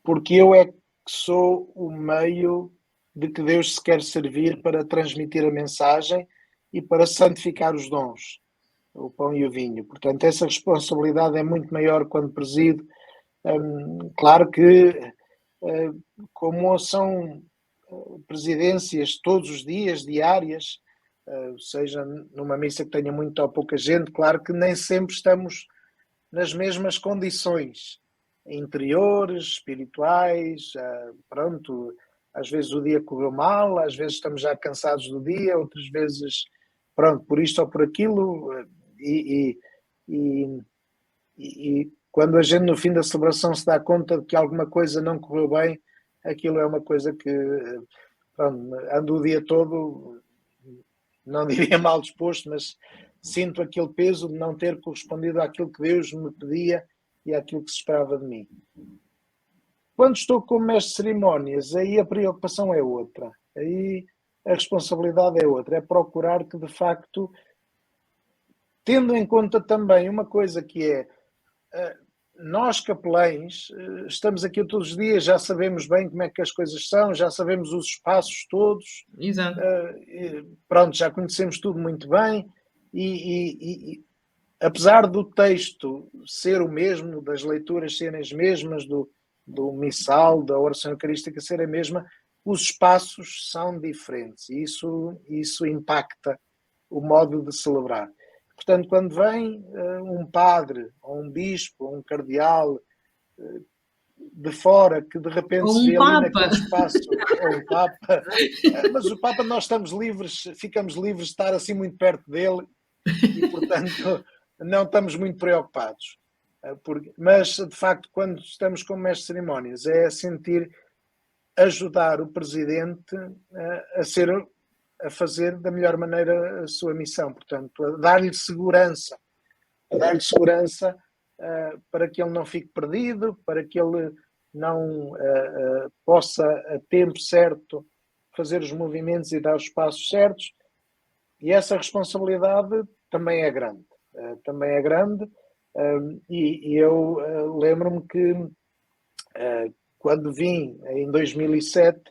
Porque eu é que sou o meio de que Deus se quer servir para transmitir a mensagem e para santificar os dons, o pão e o vinho. Portanto, essa responsabilidade é muito maior quando presido. Claro que, como são presidências todos os dias, diárias, seja numa missa que tenha muita ou pouca gente, claro que nem sempre estamos nas mesmas condições interiores, espirituais, pronto, às vezes o dia correu mal, às vezes estamos já cansados do dia, outras vezes, pronto, por isto ou por aquilo, e quando a gente no fim da celebração se dá conta de que alguma coisa não correu bem, aquilo é uma coisa que, pronto, ando o dia todo, não diria mal disposto, mas sinto aquele peso de não ter correspondido àquilo que Deus me pedia e àquilo que se esperava de mim. Quando estou como mestre de cerimónias, aí a preocupação é outra, aí a responsabilidade é outra, é procurar que de facto, tendo em conta também uma coisa que é, nós capelães estamos aqui todos os dias, já sabemos bem como é que as coisas são, já sabemos os espaços todos. Exato. Pronto, já conhecemos tudo muito bem e apesar do texto ser o mesmo, das leituras serem as mesmas, do missal, da oração eucarística ser a mesma, os espaços são diferentes e isso impacta o modo de celebrar. Portanto, quando vem um padre, ou um bispo, ou um cardeal de fora, que de repente se vê ali naquele espaço, ou um Papa, mas o Papa nós estamos livres, ficamos livres de estar assim muito perto dele e, portanto, não estamos muito preocupados. Mas, de facto, quando estamos como mestre de cerimónias, é sentir ajudar o Presidente a fazer da melhor maneira a sua missão, portanto, a dar-lhe segurança para que ele não fique perdido, para que ele não possa, a tempo certo, fazer os movimentos e dar os passos certos. E essa responsabilidade também é grande. E eu lembro-me que quando vim em 2007,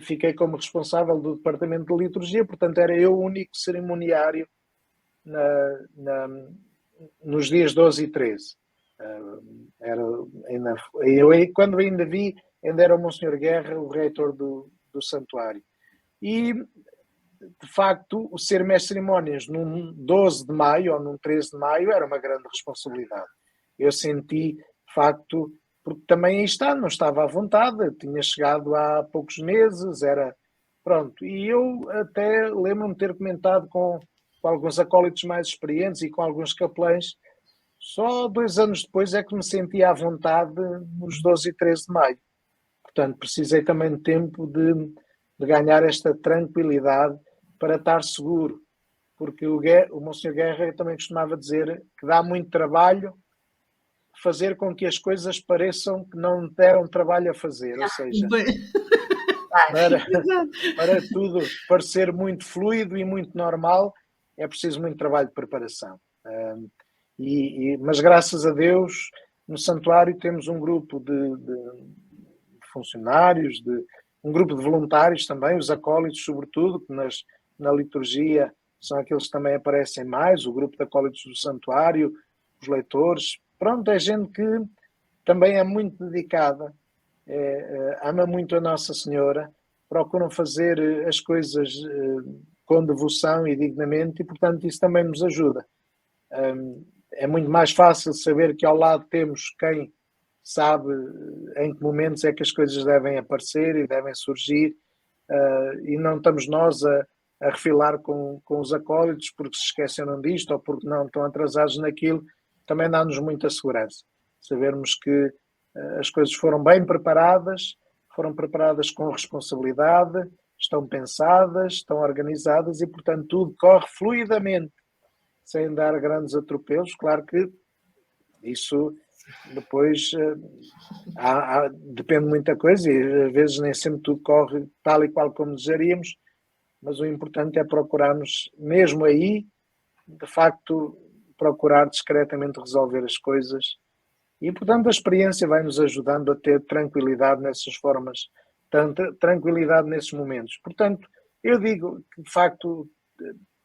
fiquei como responsável do departamento de liturgia, portanto era eu o único cerimoniário nos dias 12 e 13. Quando ainda vi, ainda era o Monsenhor Guerra, o reitor do santuário. E, de facto, o ser mestre de cerimónias num 12 de maio ou num 13 de maio era uma grande responsabilidade. Eu senti, de facto, porque também aí está, não estava à vontade, tinha chegado há poucos meses, pronto. E eu até lembro-me de ter comentado com alguns acólitos mais experientes e com alguns capelães, só 2 anos depois é que me senti à vontade nos 12 e 13 de maio. Portanto, precisei também de tempo de ganhar esta tranquilidade para estar seguro, porque o Monsenhor Guerra também costumava dizer que dá muito trabalho fazer com que as coisas pareçam que não deram trabalho a fazer, ou seja, para tudo parecer muito fluido e muito normal, é preciso muito trabalho de preparação. Mas graças a Deus, no santuário temos um grupo de funcionários, um grupo de voluntários também, os acólitos sobretudo, que na liturgia são aqueles que também aparecem mais, o grupo de acólitos do santuário, os leitores. Pronto, é gente que também é muito dedicada, ama muito a Nossa Senhora, procuram fazer as coisas com devoção e dignamente, e portanto isso também nos ajuda. É muito mais fácil saber que ao lado temos quem sabe em que momentos é que as coisas devem aparecer e devem surgir, e não estamos nós a refilar com os acólitos porque se esqueceram disto ou porque não estão atrasados naquilo. Também dá-nos muita segurança. Sabermos que as coisas foram bem preparadas, foram preparadas com responsabilidade, estão pensadas, estão organizadas e, portanto, tudo corre fluidamente, sem dar grandes atropelos. Claro que isso depois depende de muita coisa e às vezes nem sempre tudo corre tal e qual como desejaríamos, mas o importante é procurarmos, mesmo aí, de facto, procurar discretamente resolver as coisas e, portanto, a experiência vai nos ajudando a ter tranquilidade nessas formas, tranquilidade nesses momentos. Portanto, eu digo que, de facto,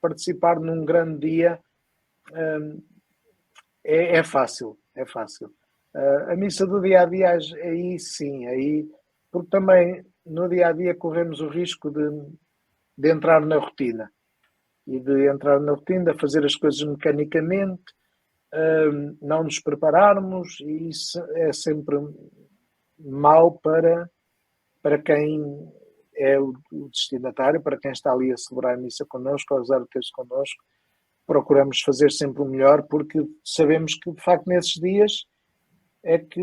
participar num grande dia é fácil. A missa do dia-a-dia, aí sim, porque também no dia-a-dia corremos o risco de entrar na rotina. E de entrar na rotina, fazer as coisas mecanicamente, não nos prepararmos, e isso é sempre mau para quem é o destinatário, para quem está ali a celebrar a missa connosco, a usar o texto connosco. Procuramos fazer sempre o melhor, porque sabemos que, de facto, nesses dias é que,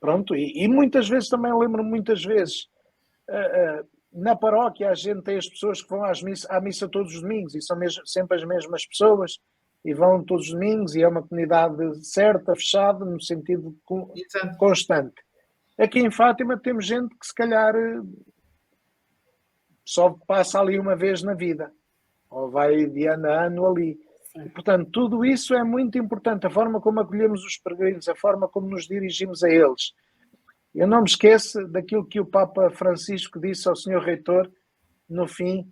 pronto, e muitas vezes também lembro-me, muitas vezes, na paróquia a gente tem as pessoas que vão à missa todos os domingos e são sempre as mesmas pessoas e vão todos os domingos e é uma comunidade certa, fechada, no sentido constante. Aqui em Fátima temos gente que se calhar só passa ali uma vez na vida ou vai de ano a ano ali. E, portanto, tudo isso é muito importante, a forma como acolhemos os peregrinos, a forma como nos dirigimos a eles. Eu não me esqueço daquilo que o Papa Francisco disse ao Sr. Reitor no fim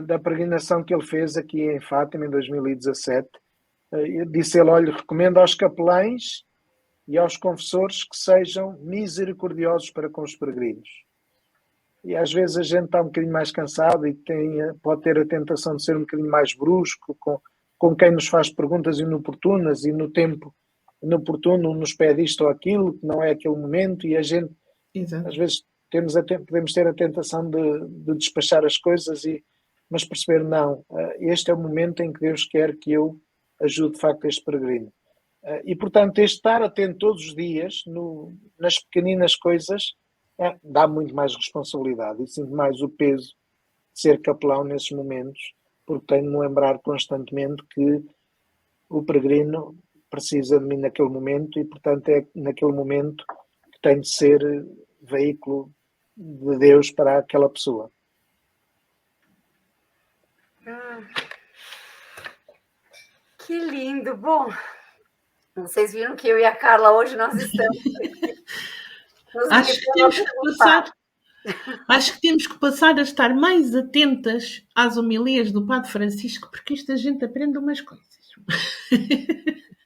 da peregrinação que ele fez aqui em Fátima, em 2017, Disse ele, olha, recomendo aos capelães e aos confessores que sejam misericordiosos para com os peregrinos. E às vezes a gente está um bocadinho mais cansado e pode ter a tentação de ser um bocadinho mais brusco com quem nos faz perguntas inoportunas e no tempo inoportuno nos pede isto ou aquilo, que não é aquele momento, e a gente, Exato. às vezes, podemos ter a tentação de despachar as coisas, mas perceber, não, este é o momento em que Deus quer que eu ajude de facto este peregrino. E, portanto, este estar atento todos os dias nas pequeninas coisas dá muito mais responsabilidade e sinto mais o peso de ser capelão nesses momentos, porque tenho de me lembrar constantemente que o peregrino precisa de mim naquele momento e, portanto, é naquele momento que tenho de ser veículo de Deus para aquela pessoa. Que lindo! Bom, vocês viram que eu e a Carla hoje nós estamos Acho que temos que passar a estar mais atentas às homilias do Padre Francisco, porque isto a gente aprende umas coisas.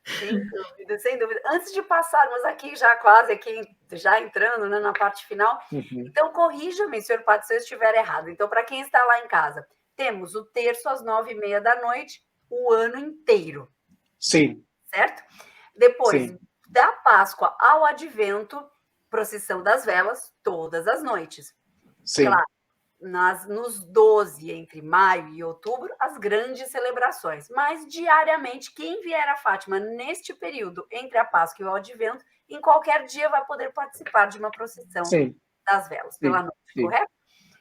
Sem dúvida, sem dúvida. Antes de passarmos aqui, já entrando, né, na parte final, então corrija-me, senhor Padre, se eu estiver errado. Então, para quem está lá em casa, temos o terço às 9h30 da noite, o ano inteiro. Sim. Certo? Depois, Sim. da Páscoa ao Advento, procissão das velas, todas as noites. Sim. Claro, nos 12, entre maio e outubro, as grandes celebrações. Mas, diariamente, quem vier a Fátima neste período, entre a Páscoa e o Advento, em qualquer dia vai poder participar de uma procissão das velas, pela noite, correto?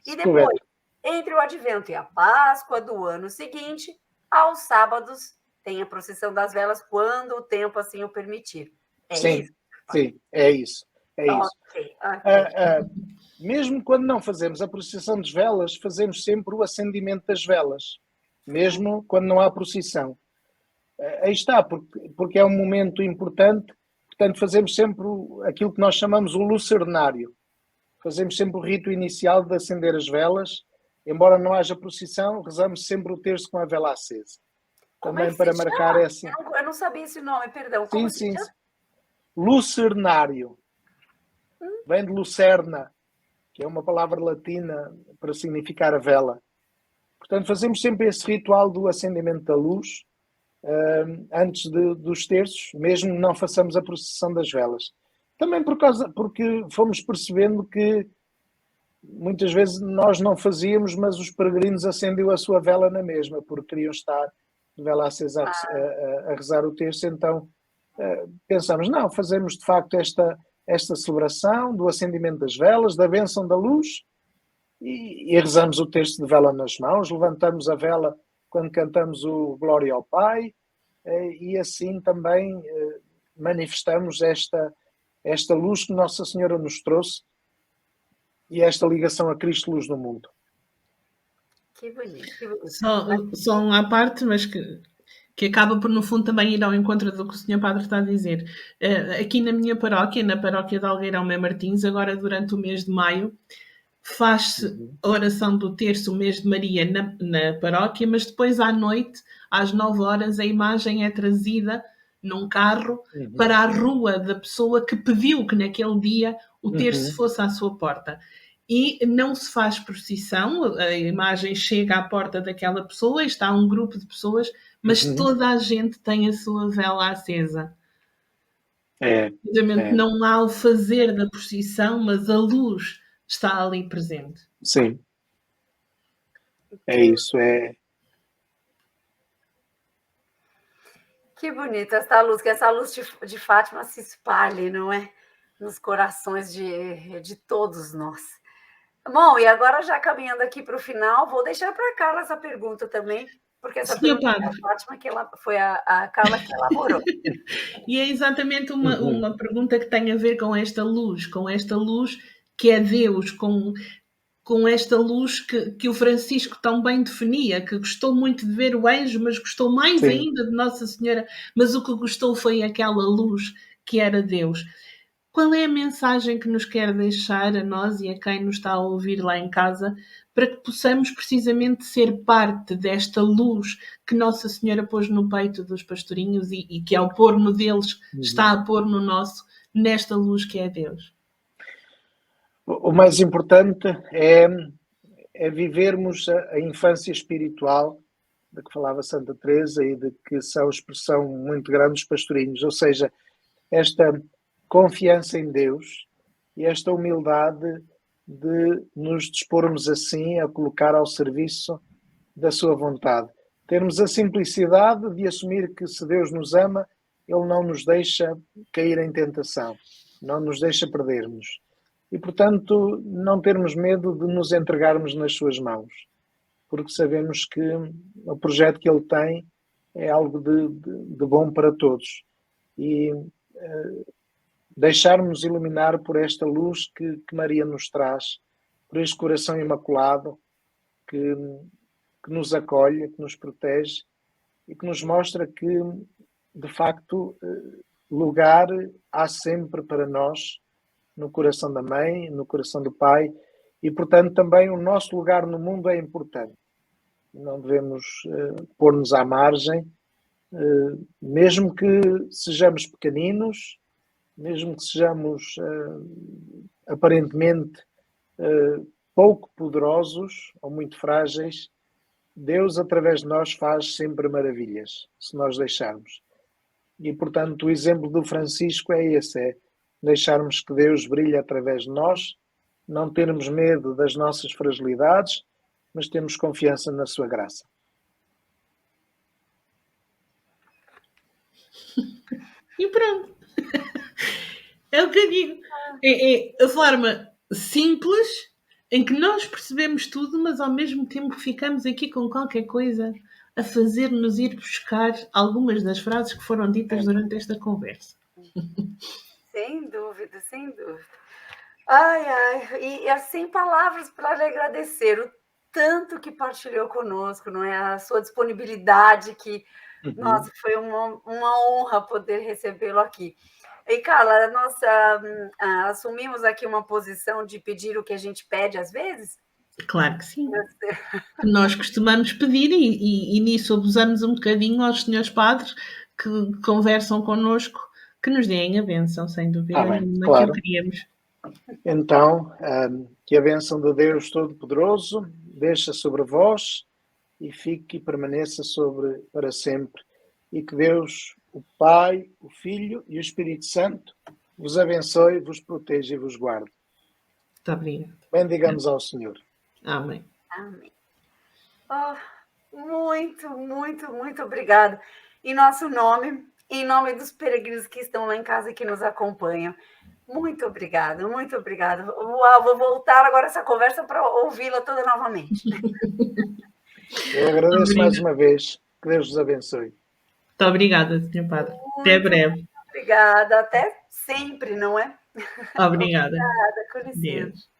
E depois, entre o Advento e a Páscoa do ano seguinte, aos sábados, tem a procissão das velas quando o tempo assim o permitir. Isso? Sim, é isso. Okay. Mesmo quando não fazemos a procissão das velas, fazemos sempre o acendimento das velas, mesmo quando não há procissão. Aí está, porque é um momento importante, portanto fazemos sempre aquilo que nós chamamos o lucernário. Fazemos sempre o rito inicial de acender as velas, embora não haja procissão, rezamos sempre o terço com a vela acesa. Também para marcar essa. Eu não sabia esse nome, perdão. Sim. Lucernário. Vem de lucerna, que é uma palavra latina para significar a vela. Portanto, fazemos sempre esse ritual do acendimento da luz antes dos terços, mesmo que não façamos a procissão das velas. Também porque fomos percebendo que muitas vezes nós não fazíamos, mas os peregrinos acendiam a sua vela na mesma, porque queriam estar de vela acesa a rezar o terço. Então pensamos, não, fazemos de facto esta celebração do acendimento das velas, da bênção da luz, e rezamos o terço de vela nas mãos, levantamos a vela quando cantamos o Glória ao Pai, e assim também manifestamos esta luz que Nossa Senhora nos trouxe e esta ligação a Cristo, luz do mundo. Que bonito. Só à parte, mas que acaba por, no fundo, também ir ao encontro do que o Sr. Padre está a dizer. Aqui na minha paróquia, na paróquia de Algueirão Mãe Martins, agora durante o mês de maio, faz-se a oração do terço, o mês de Maria, na paróquia, mas depois à noite, às 9h, a imagem é trazida num carro para a rua da pessoa que pediu que naquele dia o terço fosse à sua porta. E não se faz procissão, a imagem chega à porta daquela pessoa, está um grupo de pessoas, mas toda a gente tem a sua vela acesa. Não há o fazer da procissão, mas a luz está ali presente. Sim. É isso, Que bonita essa luz, que essa luz de Fátima se espalhe, não é? Nos corações de todos nós. Bom, e agora já caminhando aqui para o final, vou deixar para a Carla essa pergunta também, porque essa pergunta é a Fátima, que foi a Carla que elaborou. E é exatamente uma pergunta que tem a ver com esta luz que é Deus, com esta luz que o Francisco tão bem definia, que gostou muito de ver o anjo, mas gostou mais ainda de Nossa Senhora, mas o que gostou foi aquela luz que era Deus. qual é a mensagem que nos quer deixar a nós e a quem nos está a ouvir lá em casa, para que possamos precisamente ser parte desta luz que Nossa Senhora pôs no peito dos pastorinhos e que ao pôr no deles está a pôr no nosso, nesta luz que é Deus? O mais importante é vivermos a infância espiritual de que falava Santa Teresa e de que são expressão muito grande dos pastorinhos, ou seja, esta confiança em Deus e esta humildade de nos dispormos assim a colocar ao serviço da sua vontade. Termos a simplicidade de assumir que se Deus nos ama, Ele não nos deixa cair em tentação, não nos deixa perdermos. E, portanto, não termos medo de nos entregarmos nas suas mãos, porque sabemos que o projeto que Ele tem é algo de bom para todos. E deixarmos iluminar por esta luz que Maria nos traz, por este coração imaculado que nos acolhe, que nos protege e que nos mostra que, de facto, lugar há sempre para nós no coração da mãe, no coração do pai e, portanto, também o nosso lugar no mundo é importante. Não devemos pôr-nos à margem, mesmo que sejamos pequeninos, mesmo que sejamos aparentemente pouco poderosos ou muito frágeis, Deus, através de nós, faz sempre maravilhas, se nós deixarmos. E, portanto, o exemplo do Francisco é esse, é deixarmos que Deus brilhe através de nós, não termos medo das nossas fragilidades, mas temos confiança na sua graça. E pronto. É o que eu digo. É a forma simples em que nós percebemos tudo, mas ao mesmo tempo ficamos aqui com qualquer coisa a fazer-nos ir buscar algumas das frases que foram ditas durante esta conversa. Sem dúvida, sem dúvida. Ai, e sem palavras para lhe agradecer o tanto que partilhou conosco, não é? A sua disponibilidade, que, nossa, foi uma honra poder recebê-lo aqui. E, Carla, nós assumimos aqui uma posição de pedir o que a gente pede às vezes? Claro que sim. Nós costumamos pedir e nisso abusamos um bocadinho aos senhores padres que conversam connosco, que nos deem a bênção, sem dúvida nenhuma, claro. que o queríamos. Então, que a bênção de Deus Todo-Poderoso deixa sobre vós e fique e permaneça sobre para sempre. E que Deus, o Pai, o Filho e o Espírito Santo vos abençoe, vos proteja e vos guarde. Muito obrigada. Bendigamos ao Senhor. Amém. Amém. Muito, muito, muito obrigada. Em nosso nome, em nome dos peregrinos que estão lá em casa e que nos acompanham. Muito obrigada, muito obrigada. Uau, vou voltar agora essa conversa para ouvi-la toda novamente. Eu agradeço mais uma vez. Que Deus vos abençoe. Muito obrigada, Sr. Padre. Até breve. Muito obrigada. Até sempre, não é? Obrigada. Obrigada, com licença. Deus.